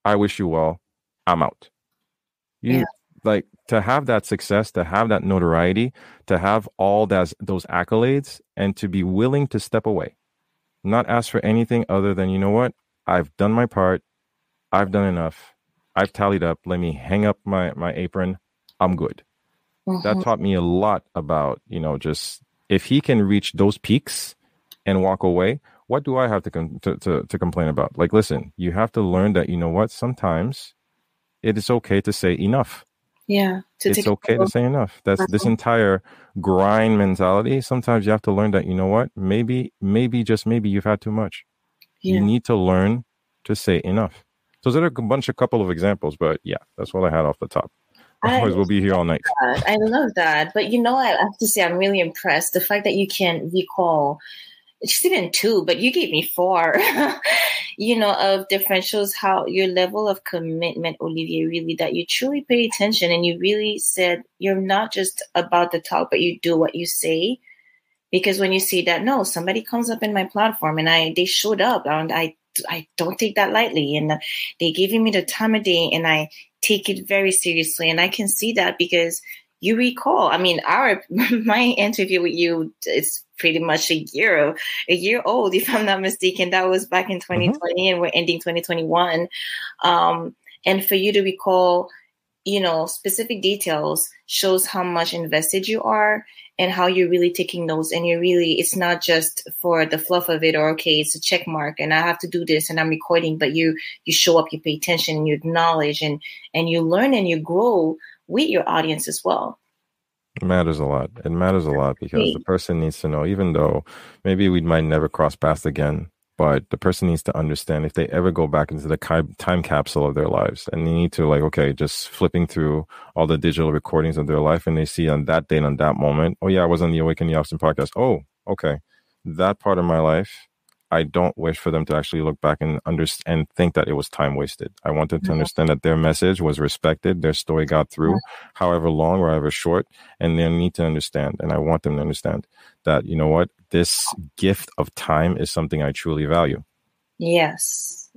I wish you well. I'm out. Like, to have that success, to have that notoriety, to have all those accolades, and to be willing to step away, not ask for anything other than, you know what? I've done my part. I've done enough. I've tallied up. Let me hang up my apron. I'm good. That taught me a lot about, just if he can reach those peaks and walk away, what do I have to complain about? Like, listen, you have to learn that, sometimes it is okay to say enough. Yeah. It's okay to say enough. That's this entire grind mentality. Sometimes you have to learn that, maybe, just maybe you've had too much. Yeah. You need to learn to say enough. So there are a couple of examples, but yeah, that's what I had off the top. Otherwise, we'll be here all night. I love that. But, I have to say, I'm really impressed. The fact that you can recall, just even 2, but you gave me 4, of different shows, how your level of commitment, Olivier, really, that you truly pay attention and you really said you're not just about the talk, but you do what you say. Because when you see that, no, somebody comes up in my platform and they showed up and I don't take that lightly. And they giving me the time of day and I take it very seriously. And I can see that because you recall, my interview with you is pretty much a year old, if I'm not mistaken. That was back in 2020 and we're ending 2021. And for you to recall, specific details shows how much invested you are and how you're really taking notes. And it's not just for the fluff of it, or, okay, it's a check mark and I have to do this and I'm recording, but you show up, you pay attention, and you acknowledge, and you learn and you grow with your audience as well. It matters a lot. It matters a lot because the person needs to know, even though maybe we might never cross paths again, but the person needs to understand if they ever go back into the time capsule of their lives, and they need to, like, okay, just flipping through all the digital recordings of their life, and they see on that date, on that moment, oh yeah, I was on the Awaken the Austin podcast. Oh, okay. That part of my life, I don't wish for them to actually look back and understand and think that it was time wasted. I want them to understand that their message was respected, their story got through, however long or however short, and they need to understand. And I want them to understand that, you know what, this gift of time is something I truly value. Yes.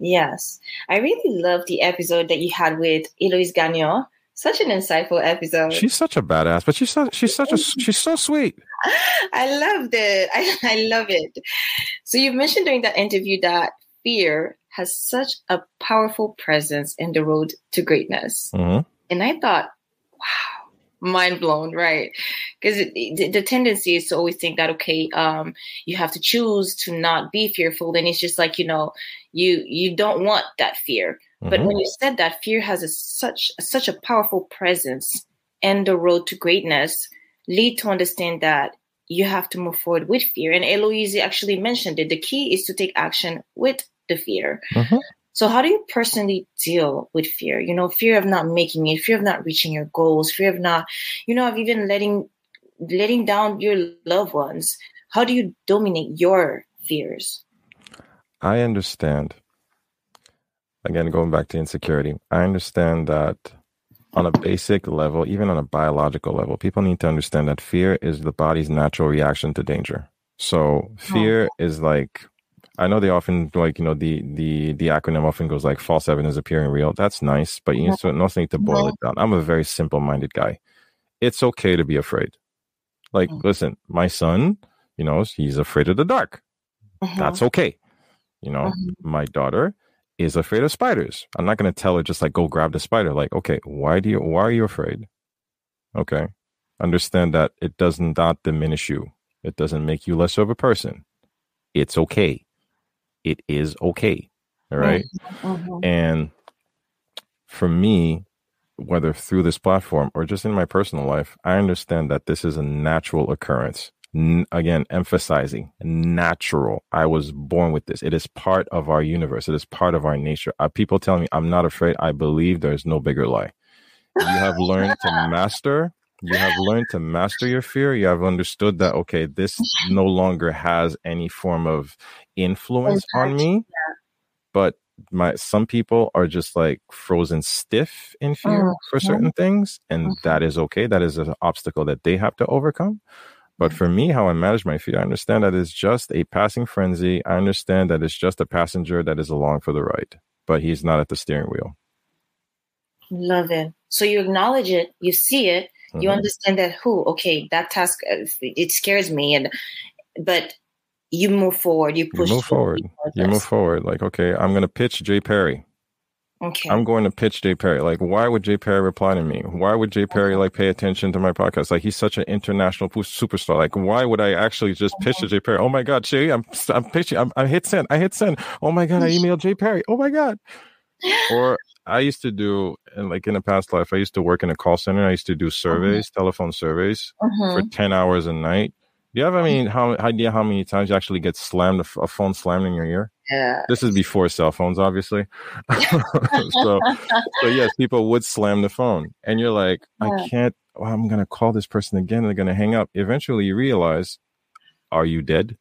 I really love the episode that you had with Eloise Gagnon. Such an insightful episode. She's such a badass, but she's so sweet. I loved it. I love it. So you mentioned during that interview that fear has such a powerful presence in the road to greatness. Mm-hmm. And I thought, wow, mind blown, right? Because the tendency is to always think that, okay, you have to choose to not be fearful. And it's just like, you don't want that fear. But when you said that fear has such a powerful presence in the road to greatness, lead to understand that you have to move forward with fear. And Eloise actually mentioned it. The key is to take action with the fear. Mm-hmm. So how do you personally deal with fear? Fear of not making it, fear of not reaching your goals, fear of not, of even letting down your loved ones. How do you dominate your fears? I understand. Again, going back to insecurity, I understand that on a basic level, even on a biological level, people need to understand that fear is the body's natural reaction to danger. So fear is like, I know they often the acronym often goes like false evidence appearing real. That's nice, but you also need to boil it down. I'm a very simple-minded guy. It's okay to be afraid. Like, listen, my son, he's afraid of the dark. That's okay. My daughter is afraid of spiders. I'm not going to tell her just like, go grab the spider. Like, okay, why are you afraid? Okay. Understand that it does not diminish you. It doesn't make you less of a person. It's okay. It is okay. All right. And for me, whether through this platform or just in my personal life, I understand that this is a natural occurrence. Again, emphasizing natural. I was born with this. It is part of our universe. It is part of our nature. People tell me I'm not afraid. I believe there's no bigger lie. You have learned to master. You have learned to master your fear. You have understood that, okay, this no longer has any form of influence on me. But some people are just like frozen stiff in fear for certain things. And that is okay. That is an obstacle that they have to overcome. But for me, how I manage my fear, I understand that it's just a passing frenzy. I understand that it's just a passenger that is along for the ride, but he's not at the steering wheel. Love it. So you acknowledge it, you see it, you understand that, okay, that task, it scares me, but you move forward, you move forward. Like, okay, I'm going to pitch Jay Perry. Okay. I'm going to pitch Jay Perry. Like, why would Jay Perry reply to me? Why would Jay Perry pay attention to my podcast? Like, he's such an international superstar. Like, why would I actually just pitch to Jay Perry? Oh my God, Jay, I'm pitching. I hit send. Oh my God, I emailed Jay Perry. Oh my God. Or I used to do, like in a past life, I used to work in a call center. I used to do surveys, telephone surveys for 10 hours a night. Do you have idea how many times you actually get slammed, a phone slammed in your ear? Yeah. This is before cell phones, obviously. so yes, people would slam the phone. And you're like, I can't, I'm going to call this person again. They're going to hang up. Eventually you realize, are you dead?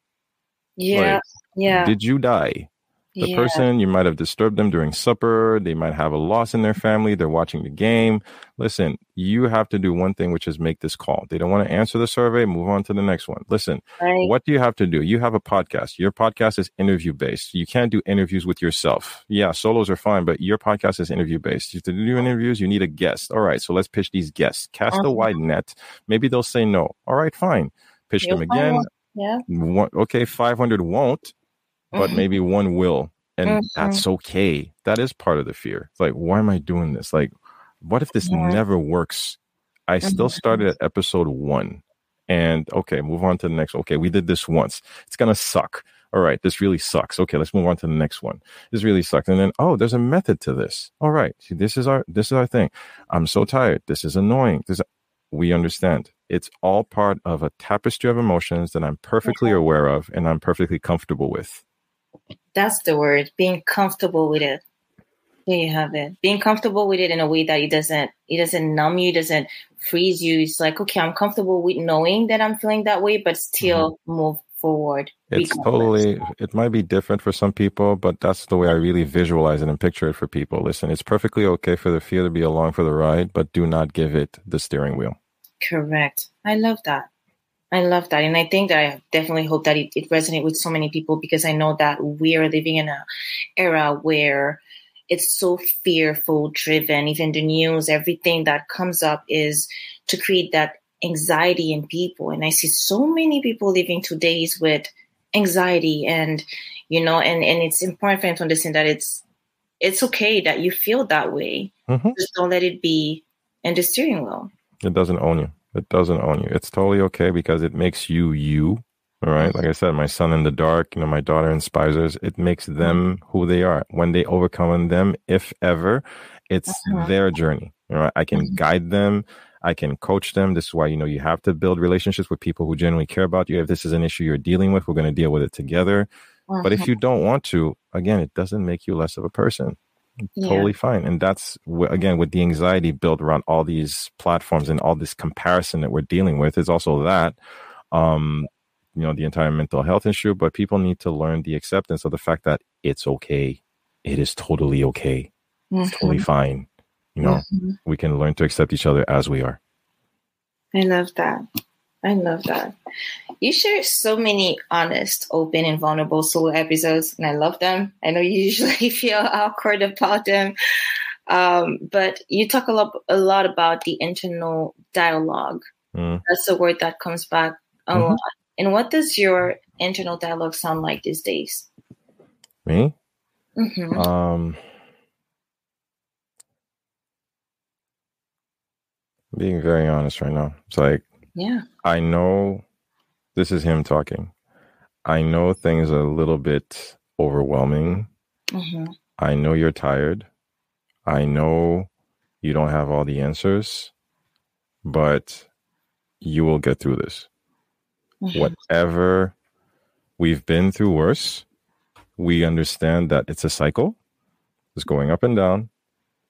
Yeah. Did you die? The person, you might have disturbed them during supper. They might have a loss in their family. They're watching the game. Listen, you have to do one thing, which is make this call. They don't want to answer the survey. Move on to the next one. Listen, what do you have to do? You have a podcast. Your podcast is interview based. You can't do interviews with yourself. Yeah, solos are fine, but your podcast is interview based. To do interviews, you need a guest. All right, so let's pitch these guests. Cast a wide net. Maybe they'll say no. All right, fine. Pitch them again. Yeah. Okay, 500 won't. But maybe one will. And that's okay. That is part of the fear. It's like, why am I doing this? Like, what if this never works? I still started at episode 1 and okay, move on to the next. Okay, we did this once. It's going to suck. All right, this really sucks. Okay, let's move on to the next one. This really sucks. And then, oh, there's a method to this. All right, see, this is our thing. I'm so tired. This is annoying. We understand. It's all part of a tapestry of emotions that I'm perfectly aware of and I'm perfectly comfortable with. That's the word, being comfortable with it. There you have it. Being comfortable with it in a way that it doesn't numb you, doesn't freeze you. It's like, okay, I'm comfortable with knowing that I'm feeling that way, but still move forward. It might be different for some people, but that's the way I really visualize it and picture it for people. Listen, it's perfectly okay for the fear to be along for the ride, but do not give it the steering wheel. Correct. I love that. And I think that I definitely hope that it resonates with so many people, because I know that we are living in an era where it's so fearful driven. Even the news, everything that comes up is to create that anxiety in people. And I see so many people living today with anxiety, and, and it's important for them to understand that it's okay that you feel that way. Just don't let it be in the steering wheel. It doesn't own you. It's totally okay because it makes you. All right. Like I said, my son in the dark, my daughter inspires us. It makes them who they are. When they overcome them, if ever, it's their journey. All right. I can guide them. I can coach them. This is why, you have to build relationships with people who genuinely care about you. If this is an issue you're dealing with, we're going to deal with it together. But if you don't want to, again, it doesn't make you less of a person. Totally fine. And that's, again, with the anxiety built around all these platforms and all this comparison that we're dealing with, is also that, the entire mental health issue. But people need to learn the acceptance of the fact that it's okay. It is totally okay. It's totally fine. We can learn to accept each other as we are. I love that. You share so many honest, open, and vulnerable solo episodes, and I love them. I know you usually feel awkward about them, but you talk a lot about the internal dialogue. That's the word that comes back a lot. And what does your internal dialogue sound like these days? Me? Being very honest right now. It's like, I know this is him talking. I know things are a little bit overwhelming. I know you're tired. I know you don't have all the answers, but you will get through this. Whatever we've been through worse, we understand that it's a cycle. It's going up and down.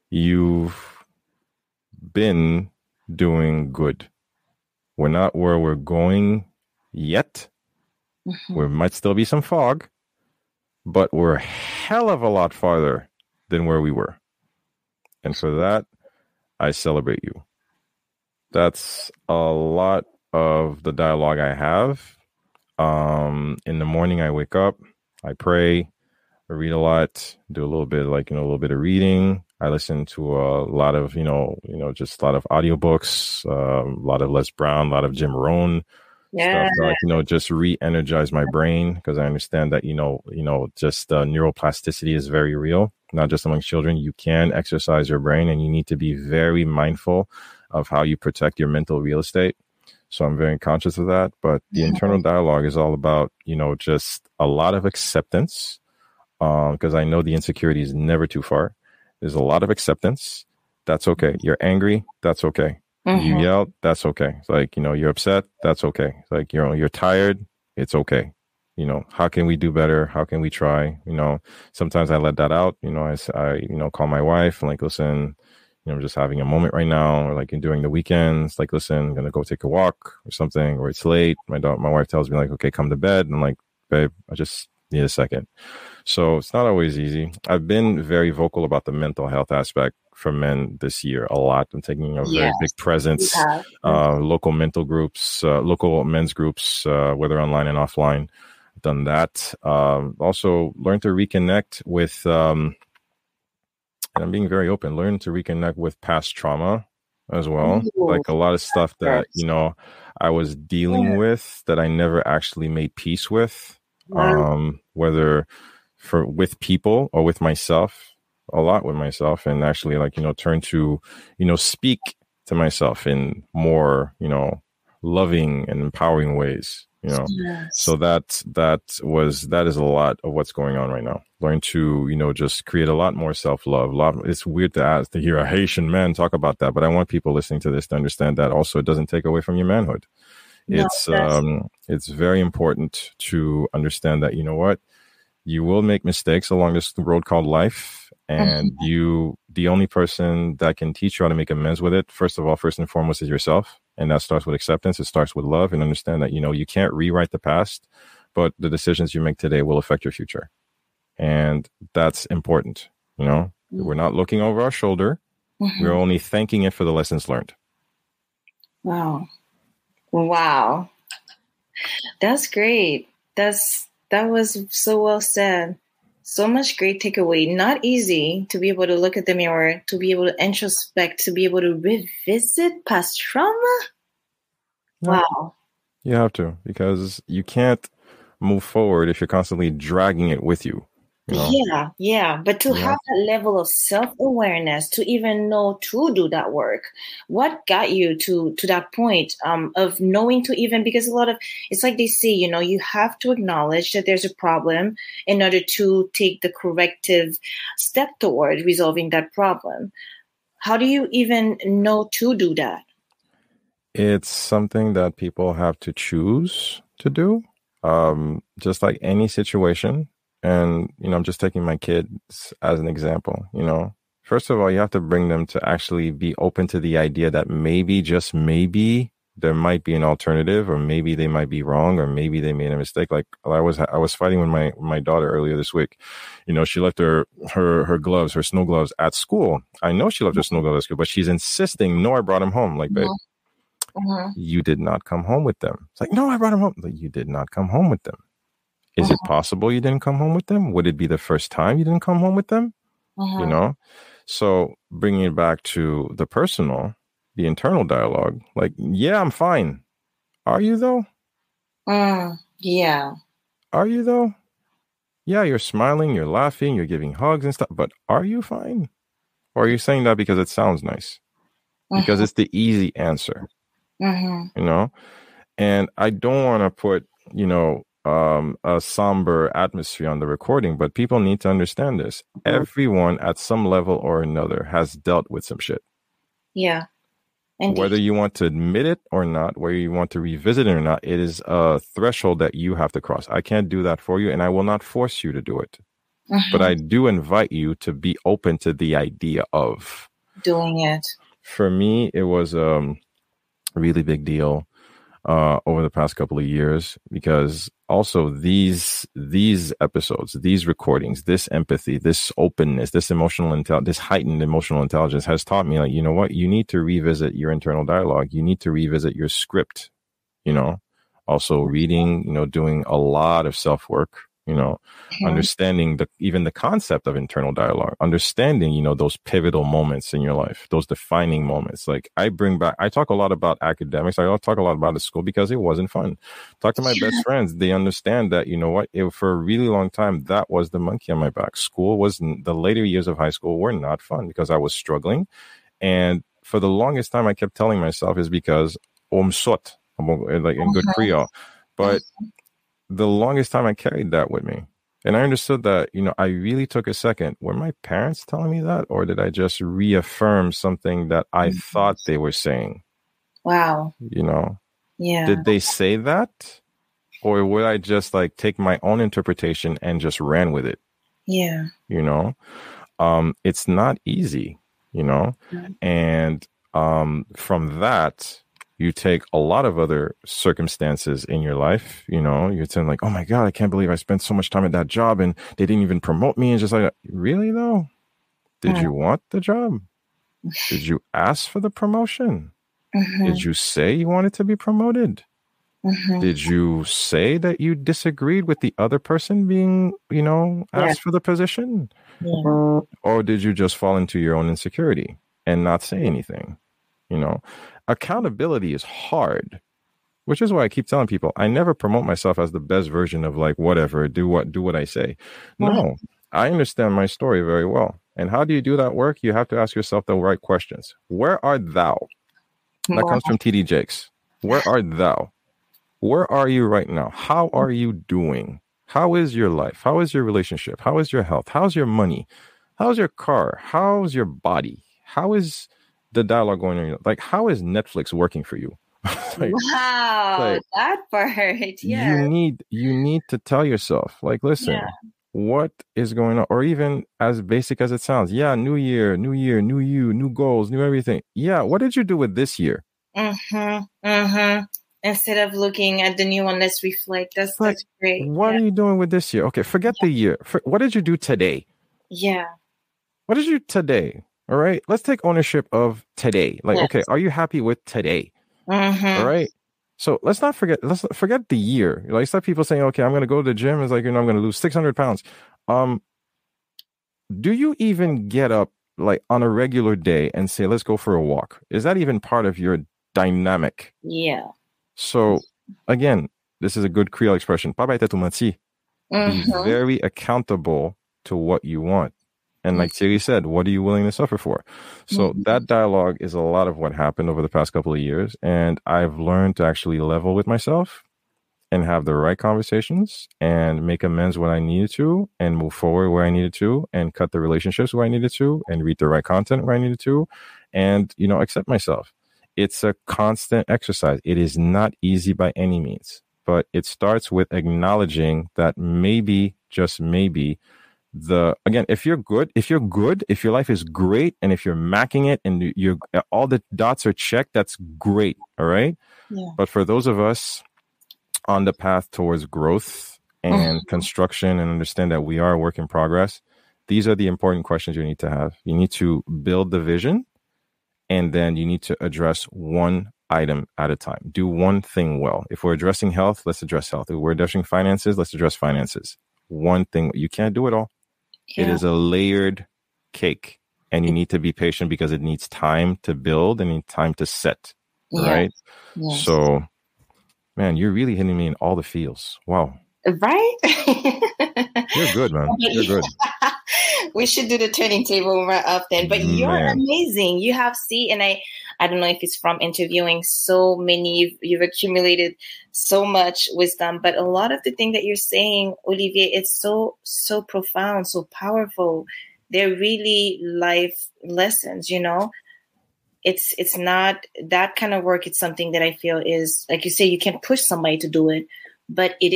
You've been doing good. We're not where we're going yet. There might still be some fog, but we're a hell of a lot farther than where we were. And for that, I celebrate you. That's a lot of the dialogue I have. In the morning, I wake up, I pray, I read a lot, do a little bit a little bit of reading. I listen to a lot of, just a lot of audiobooks, a lot of Les Brown, a lot of Jim Rohn stuff that, just re-energize my brain, because I understand that, just neuroplasticity is very real, not just among children. You can exercise your brain, and you need to be very mindful of how you protect your mental real estate. So I'm very conscious of that. But the internal dialogue is all about, just a lot of acceptance, because I know the insecurity is never too far. There's a lot of acceptance. That's okay. You're angry. That's okay. You yelled. That's okay. It's like, you're upset. That's okay. It's like, you're tired. It's okay. How can we do better? How can we try? Sometimes I let that out. I call my wife and like, listen, I'm just having a moment right now, or like during the weekends, like, listen, I'm going to go take a walk or something, or it's late. My wife tells me like, okay, come to bed. And I'm like, babe, I just need a second. So it's not always easy. I've been very vocal about the mental health aspect for men this year a lot. I'm taking a very big presence, local mental groups, local men's groups, whether online and offline. I've done that. Also learn to reconnect with, and I'm being very open, learn to reconnect with past trauma as well. Like a lot of stuff that, I was dealing with that I never actually made peace with, whether with people or with myself, a lot with myself, and actually like, turn to, speak to myself in more, loving and empowering ways, Yes. So that is a lot of what's going on right now. Learn to, just create a lot more self-love. It's weird to hear a Haitian man talk about that, but I want people listening to this to understand that also it doesn't take away from your manhood. No, It's very important to understand that, what, you will make mistakes along this road called life. And the only person that can teach you how to make amends with it, first and foremost, is yourself. And that starts with acceptance. It starts with love, and understand that, you can't rewrite the past, but the decisions you make today will affect your future. And that's important. We're not looking over our shoulder. We're only thanking it for the lessons learned. Wow. That's great. That was so well said. So much great takeaway. Not easy to be able to look at the mirror, to be able to introspect, to be able to revisit past trauma. No, Wow. you have to, because you can't move forward if you're constantly dragging it with you. Yeah. But to have that level of self-awareness, to even know to do that work, what got you to that point of knowing to even, because it's like they say, you have to acknowledge that there's a problem in order to take the corrective step toward resolving that problem. How do you even know to do that? It's something that people have to choose to do, just like any situation. And, I'm just taking my kids as an example. First of all, you have to bring them to actually be open to the idea that maybe, just maybe, there might be an alternative, or maybe they might be wrong, or maybe they made a mistake. Like I was fighting with my daughter earlier this week. She left her gloves, her snow gloves at school. I know she left her snow gloves at school, but she's insisting, no, I brought them home. Like, babe, you did not come home with them. It's like, no, I brought them home. Like, you did not come home with them. Is it possible you didn't come home with them? Would it be the first time you didn't come home with them? So bringing it back to the personal, the internal dialogue, like, yeah, I'm fine. Are you though? Yeah. Are you though? Yeah, you're smiling, you're laughing, you're giving hugs and stuff, but are you fine? Or are you saying that because it sounds nice? Because it's the easy answer, And I don't want to put, a somber atmosphere on the recording, but people need to understand this. Everyone at some level or another has dealt with some shit. Yeah. Indeed. Whether you want to admit it or not, whether you want to revisit it or not, it is a threshold that you have to cross. I can't do that for you, and I will not force you to do it. But I do invite you to be open to the idea of doing it. For me, it was a really big deal over the past couple of years, because also these episodes, these recordings, this empathy, this openness, this this heightened emotional intelligence has taught me, like, you know what, you need to revisit your internal dialogue. You need to revisit your script, also reading, doing a lot of self-work, understanding even the concept of internal dialogue, understanding, those pivotal moments in your life, those defining moments. Like I talk a lot about academics. I talk a lot about the school because it wasn't fun. Talk to my best friends. They understand that, for a really long time, that was the monkey on my back. School the later years of high school were not fun because I was struggling. And for the longest time, I kept telling myself is because sot, like in good Creole. But the longest time I carried that with me. And I understood that, I really took a second. Were my parents telling me that? Or did I just reaffirm something that I thought they were saying? Wow. Yeah. Did they say that? Or would I just like take my own interpretation and just ran with it? Yeah. It's not easy, and from that, you take a lot of other circumstances in your life, you're saying like, oh my God, I can't believe I spent so much time at that job and they didn't even promote me. And just like, really though? Did you want the job? Did you ask for the promotion? Did you say you wanted to be promoted? Did you say that you disagreed with the other person being, asked for the position? Yeah. Or did you just fall into your own insecurity and not say anything? Accountability is hard. which is why I keep telling people I never promote myself as the best version of like whatever, do what I say. No, I understand my story very well. And how do you do that work? You have to ask yourself the right questions. Where art thou? That comes from TD Jakes. Where art thou? Where are you right now? How are you doing? How is your life? How is your relationship? How is your health? How's your money? How's your car? How's your body? How is the dialogue going on? Like, how is Netflix working for you? Wow, that part. Yeah. You need to tell yourself, like, listen, what is going on? Or even as basic as it sounds, new year, new you, new goals, new everything. Yeah, what did you do with this year? Instead of looking at the new one, let's reflect. That's great. What are you doing with this year? Okay, forget the year. What did you do today? Yeah. What did you do today? All right, let's take ownership of today. Like, okay, are you happy with today? All right. So let's forget the year. Like, stop people saying, okay, I'm going to go to the gym. It's like, I'm going to lose 600 pounds. Do you even get up like on a regular day and say, let's go for a walk? Is that even part of your dynamic? Yeah. So again, this is a good Creole expression. Be very accountable to what you want. And like Thierry said, what are you willing to suffer for? So that dialogue is a lot of what happened over the past couple of years. And I've learned to actually level with myself and have the right conversations and make amends when I needed to and move forward where I needed to and cut the relationships where I needed to and read the right content where I needed to and, accept myself. It's a constant exercise. It is not easy by any means, but it starts with acknowledging that maybe, just maybe, if your life is great and if you're macking it and all the dots are checked, that's great. All right. Yeah. But for those of us on the path towards growth and construction and understand that we are a work in progress, these are the important questions you need to have. You need to build the vision and then you need to address one item at a time. Do one thing well. If we're addressing health, let's address health. If we're addressing finances, let's address finances. One thing. You can't do it all. Yeah. It is a layered cake and you need to be patient because it needs time to build and time to set. Right? Yes. So, man, you're really hitting me in all the feels. Wow. Right? You're good, man. You're good. We should do the turning table more often. But you're amazing. You have and I don't know if it's from interviewing so many. You've accumulated so much wisdom. But a lot of the things that you're saying, Olivier, it's so profound, so powerful. They're really life lessons, It's not that kind of work. It's something that I feel is, like you say, you can't push somebody to do it. But you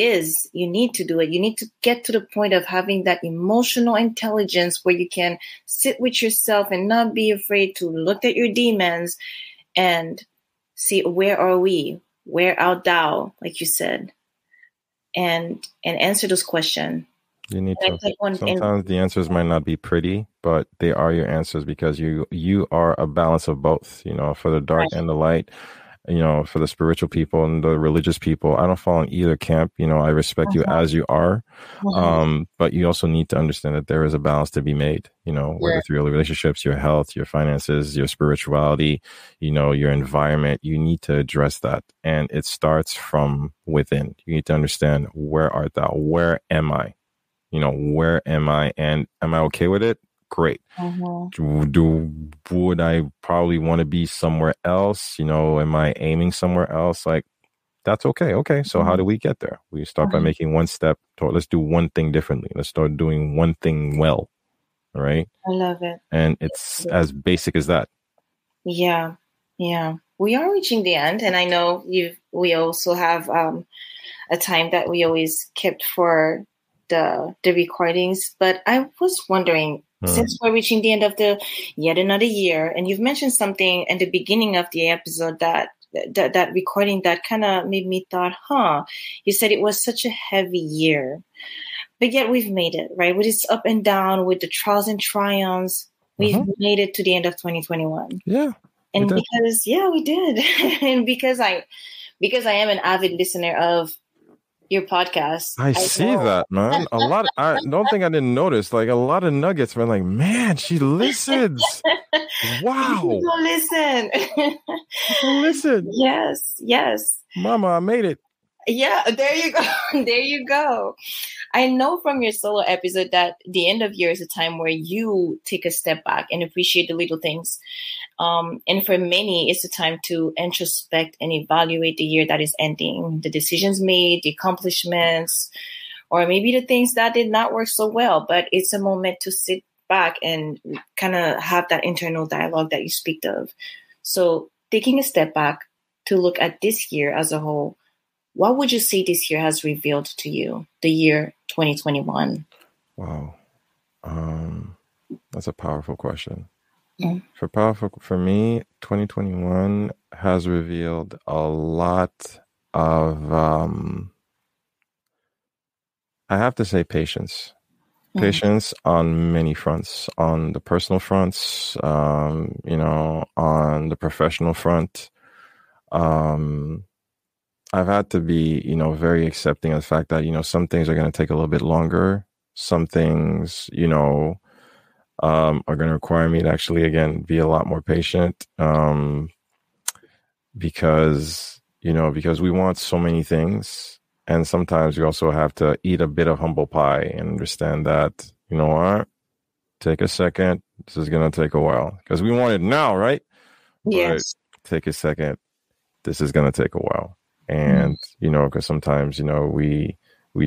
need to do it. You need to get to the point of having that emotional intelligence where you can sit with yourself and not be afraid to look at your demons and see, where are we? Where art thou? Like you said, and answer those questions. You need to. Sometimes the answers might not be pretty, but they are your answers because you are a balance of both, for the dark and the light. For the spiritual people and the religious people, I don't fall in either camp. I respect you as you are. But you also need to understand that there is a balance to be made, whether through your relationships, your health, your finances, your spirituality, your environment. You need to address that. And it starts from within. You need to understand, where art thou? Where am I? Where am I? And am I okay with it? Great. Would I probably want to be somewhere else? Am I aiming somewhere else? Like, that's okay. Okay. So how do we get there? We start by making one step toward, let's do one thing differently. Let's start doing one thing well. All right. I love it. And it's as basic as that. Yeah. Yeah. We are reaching the end. And I know we also have a time that we always kept for the recordings. But I was wondering, since we're reaching the end of yet another year, and you've mentioned something in the beginning of the episode that recording that kind of made me thought, you said it was such a heavy year, but yet we've made it, right? With its up and down, with the trials and triumphs, we've made it to the end of 2021. Yeah. And we did. And because I am an avid listener of your podcast. I see that, man. A lot. I don't think I didn't notice. Like, a lot of nuggets. Man, like, man, she listens. Wow. People listen. People listen. Yes, yes. Mama, I made it. Yeah, there you go. There you go. I know from your solo episode that the end of year is a time where you take a step back and appreciate the little things. And for many, it's a time to introspect and evaluate the year that is ending, the decisions made, the accomplishments, or maybe the things that did not work so well. But it's a moment to sit back and kind of have that internal dialogue that you speak of. So taking a step back to look at this year as a whole, what would you say this year has revealed to you, the year 2021? Wow. That's a powerful question. Mm. For me, 2021 has revealed a lot of, I have to say, patience. Patience on many fronts, on the personal fronts, on the professional front. I've had to be, very accepting of the fact that, some things are going to take a little bit longer. Some things, are going to require me to actually, again, be a lot more patient. Because we want so many things. And sometimes we also have to eat a bit of humble pie and understand that, you know what, take a second. This is going to take a while because we want it now, right? Yes. But take a second. This is going to take a while. And, because sometimes, we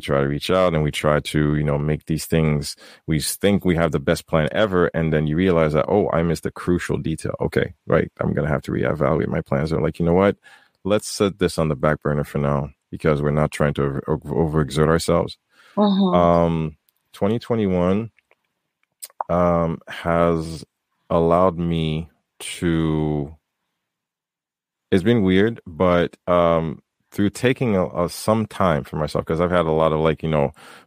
try to reach out and we try to, make these things. We think we have the best plan ever. And then you realize that, oh, I missed a crucial detail. Okay, right. I'm going to have to reevaluate my plans. Or like, you know what? Let's set this on the back burner for now because we're not trying to overexert ourselves. 2021 has allowed me to, it's been weird, but through taking some time for myself, because I've had a lot of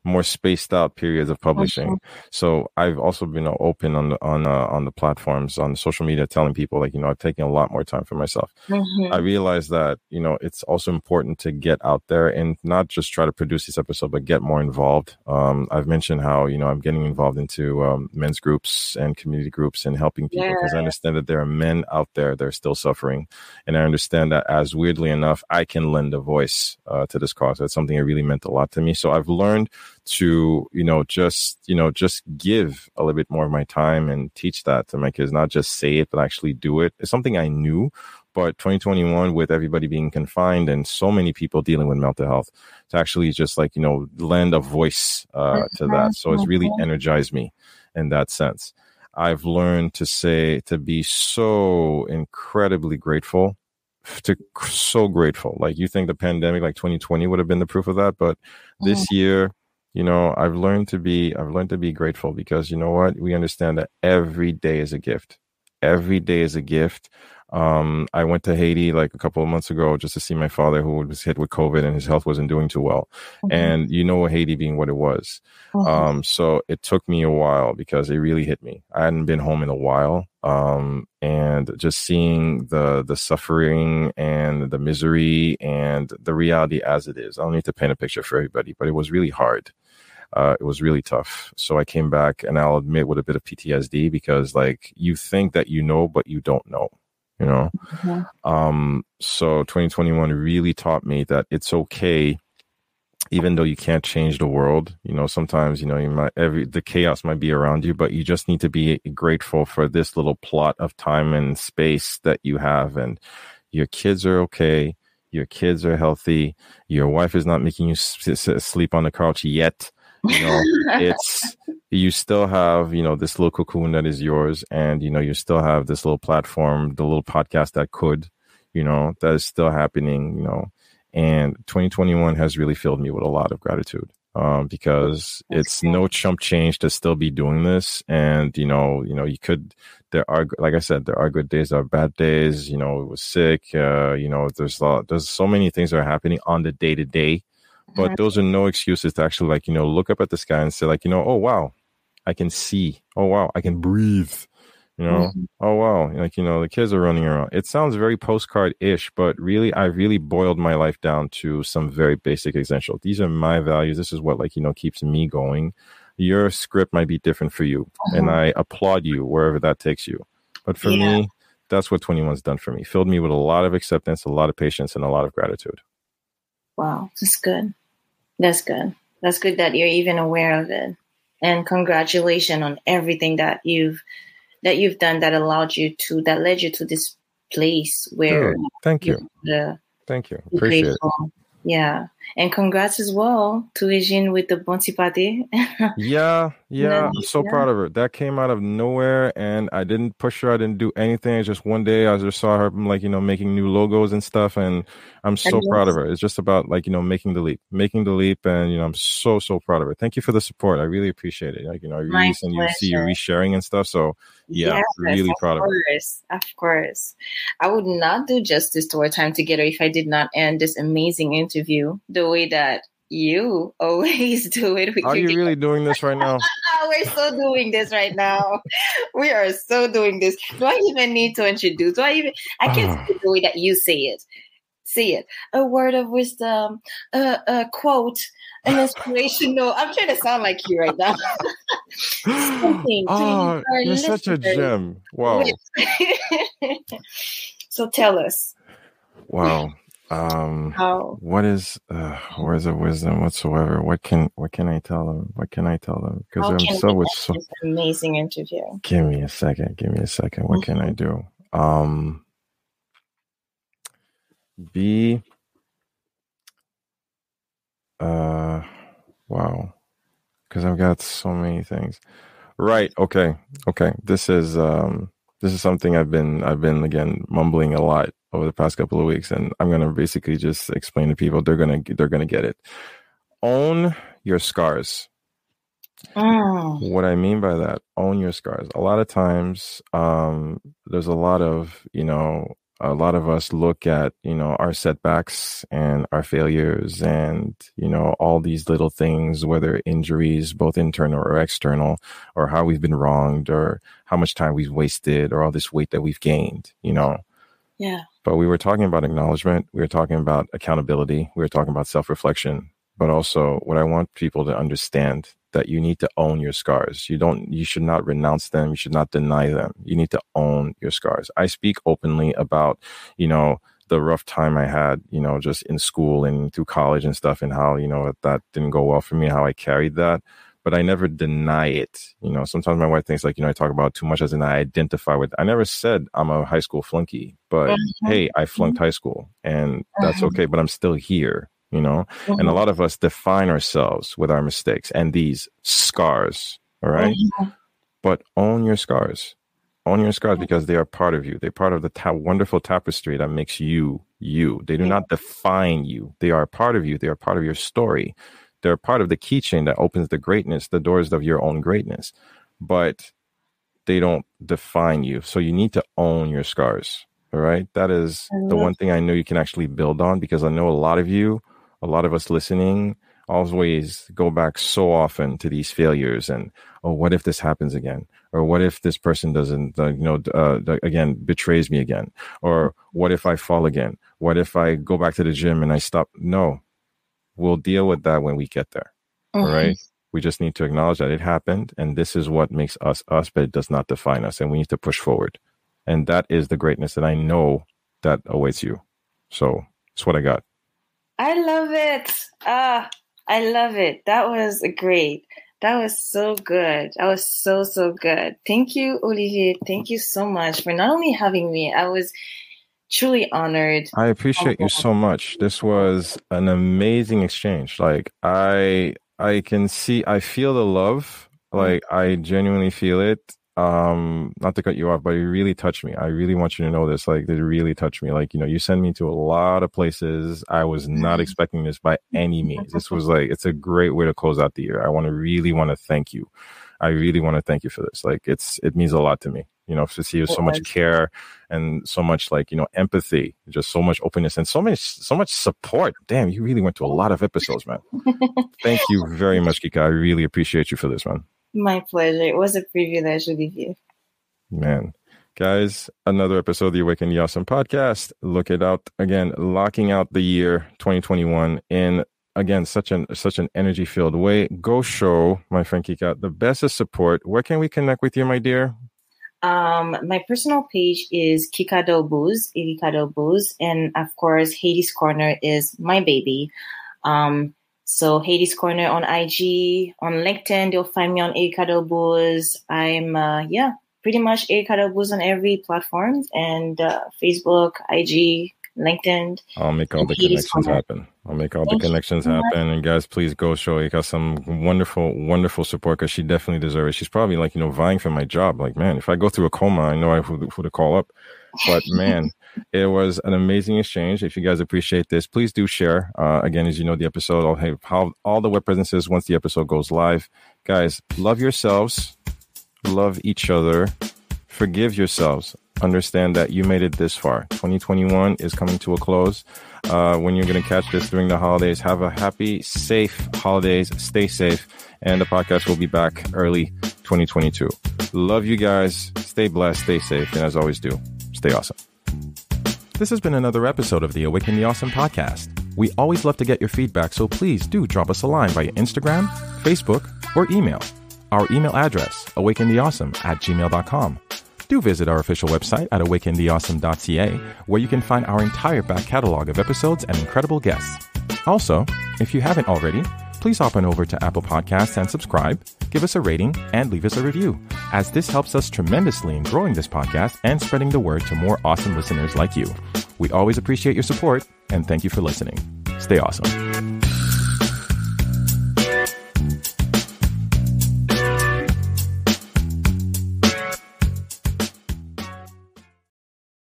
more spaced out periods of publishing. So I've also been open on the platforms, on social media, telling people I've taken a lot more time for myself. I realized that, it's also important to get out there and not just try to produce this episode, but get more involved. I've mentioned how, I'm getting involved into men's groups and community groups and helping people because I understand that there are men out there that are still suffering. And I understand that as weirdly enough, I can lend a voice to this cause. That's something that really meant a lot to me. So I've learned to, just give a little bit more of my time and teach that to my kids, not just say it, but actually do it. It's something I knew, but 2021 with everybody being confined and so many people dealing with mental health to actually just lend a voice to that. So it's really energized me in that sense. I've learned to be so incredibly grateful. So grateful. You think the pandemic 2020 would have been the proof of that, but this year, I've learned to be grateful because you know what, we understand that every day is a gift. Every day is a gift. I went to Haiti a couple of months ago just to see my father who was hit with COVID and his health wasn't doing too well. And Haiti being what it was. So it took me a while because it really hit me. I hadn't been home in a while. And just seeing the suffering and the misery and the reality as it is. I don't need to paint a picture for everybody, but it was really hard. It was really tough. So I came back and I'll admit with a bit of PTSD because you think that but you don't know. So 2021 really taught me that it's okay, even though you can't change the world. Sometimes the chaos might be around you, but you just need to be grateful for this little plot of time and space that you have, and your kids are okay, your kids are healthy, your wife is not making you sleep on the couch yet. You still have, this little cocoon that is yours. And, you still have this little platform, the little podcast that is still happening, and 2021 has really filled me with a lot of gratitude. Because it's no chump change to still be doing this. And, there are, like I said, there are good days, there are bad days, it was sick, there's so many things that are happening on the day to day. But those are no excuses to actually look up at the sky and say oh, wow, I can see. Oh, wow, I can breathe. Oh, wow. The kids are running around. It sounds very postcard-ish, but really, I really boiled my life down to some very basic essential. These are my values. This is what keeps me going. Your script might be different for you. And I applaud you wherever that takes you. But for me, that's what 21's done for me. Filled me with a lot of acceptance, a lot of patience, and a lot of gratitude. Wow, that's good. That's good. That's good that you're even aware of it. And congratulations on everything that you've done that led you to this place where thank you. Thank you. Appreciate it. Yeah. And congrats as well to Eugene with the Bonsi Pate. Yeah. I'm so proud of her. That came out of nowhere, and I didn't push her. I didn't do anything. It's just one day I just saw her making new logos and stuff, and I'm so proud of her. It's just about making the leap, and I'm so proud of her. Thank you for the support. I really appreciate it. I really see you resharing and stuff. So yes, really proud of her. Of course. I would not do justice to our time together if I did not end this amazing interview the way that you always do it. Are you really doing this right now? We're so doing this right now. We are so doing this. Do I even need to introduce? I can't say the way that you say it. Say it. A word of wisdom, a quote, an inspirational. I'm trying to sound like you right now. You're such a gem. Wow. So tell us. Wow. What is words of wisdom whatsoever? What can I tell them? Because I'm so amazing interview. Give me a second. What can I do? Wow. Because I've got so many things. Right. Okay. This is something I've been again mumbling a lot over the past couple of weeks, and I'm gonna basically just explain to people. They're gonna get it. Own your scars. What I mean by that, own your scars. A lot of times, there's a lot of us look at, our setbacks and our failures and, all these little things, whether injuries, both internal or external, or how we've been wronged or how much time we've wasted or all this weight that we've gained, Yeah. But we were talking about acknowledgement. We were talking about accountability. We were talking about self-reflection, but also what I want people to understand that you need to own your scars. You should not renounce them. You should not deny them. You need to own your scars. I speak openly about, the rough time I had, just in school and through college and stuff, and how, that didn't go well for me, how I carried that, but I never deny it. Sometimes my wife thinks I talk about too much as in I identify with, I never said I'm a high school flunky, but hey, I flunked high school and that's okay, but I'm still here. And a lot of us define ourselves with our mistakes and these scars. All right. But own your scars. Own your scars because they are part of you. They're part of the wonderful tapestry that makes you, you. They do not define you. They are part of you. They are part of your story. They're part of the keychain that opens the greatness, the doors of your own greatness. But they don't define you. So you need to own your scars. All right. That is the one thing I know you can actually build on, because I know a lot of us listening always go back so often to these failures and, oh, what if this happens again? Or what if this person doesn't, again, betrays me again? Or what if I fall again? What if I go back to the gym and I stop? No, we'll deal with that when we get there. All right. We just need to acknowledge that it happened. And this is what makes us, but it does not define us. And we need to push forward. And that is the greatness that I know that awaits you. So that's what I got. I love it. I love it. That was great. That was so good. That was so good. Thank you, Olivier. Thank you so much for not only having me. I was truly honored. I appreciate you so much. This was an amazing exchange. Like I feel the love. Like I genuinely feel it. Not to cut you off, but it really touched me. I really want you to know this. Like, it really touched me. Like, you send me to a lot of places. I was not expecting this by any means. This was like, it's a great way to close out the year. I really want to thank you. I really want to thank you for this. Like, it means a lot to me, to see so much care and so much empathy, just so much openness and so much support. Damn, you really went to a lot of episodes, man. Thank you very much, Kika. I really appreciate you for this, man. My pleasure. It was a privilege to be here. Man. Guys, another episode of the Awaken the Awesome podcast. Look it out again, locking out the year 2021 in, again, such an energy-filled way. Go show, my friend Kika, the best of support. Where can we connect with you, my dear? My personal page is Erika Darbouze, and of course, Hades Corner is my baby. So Hades Corner on IG, on LinkedIn, you'll find me on Erika Darbouze. I'm pretty much Erika Darbouze on every platform, and Facebook, IG, LinkedIn. I'll make all the connections happen. And guys, please go show Erika some wonderful, wonderful support, because she definitely deserves it. She's probably like, vying for my job. Like, man, if I go through a coma, I know who to call up. But man, it was an amazing exchange. If you guys appreciate this, please do share. Again, as you know, the episode, I'll have how all the web presences once the episode goes live. Guys, love yourselves, love each other, forgive yourselves. Understand that you made it this far. 2021 is coming to a close. When you're going to catch this during the holidays, have a happy, safe holidays. Stay safe. And the podcast will be back early 2022. Love you guys. Stay blessed. Stay safe. And as always do, stay awesome. This has been another episode of the Awaken the Awesome podcast. We always love to get your feedback, so please do drop us a line via Instagram, Facebook, or email. Our email address, awakentheawesome@gmail.com. Do visit our official website at awakentheawesome.ca, where you can find our entire back catalog of episodes and incredible guests. Also, if you haven't already, please hop on over to Apple Podcasts and subscribe, give us a rating, and leave us a review, as this helps us tremendously in growing this podcast and spreading the word to more awesome listeners like you. We always appreciate your support, and thank you for listening. Stay awesome.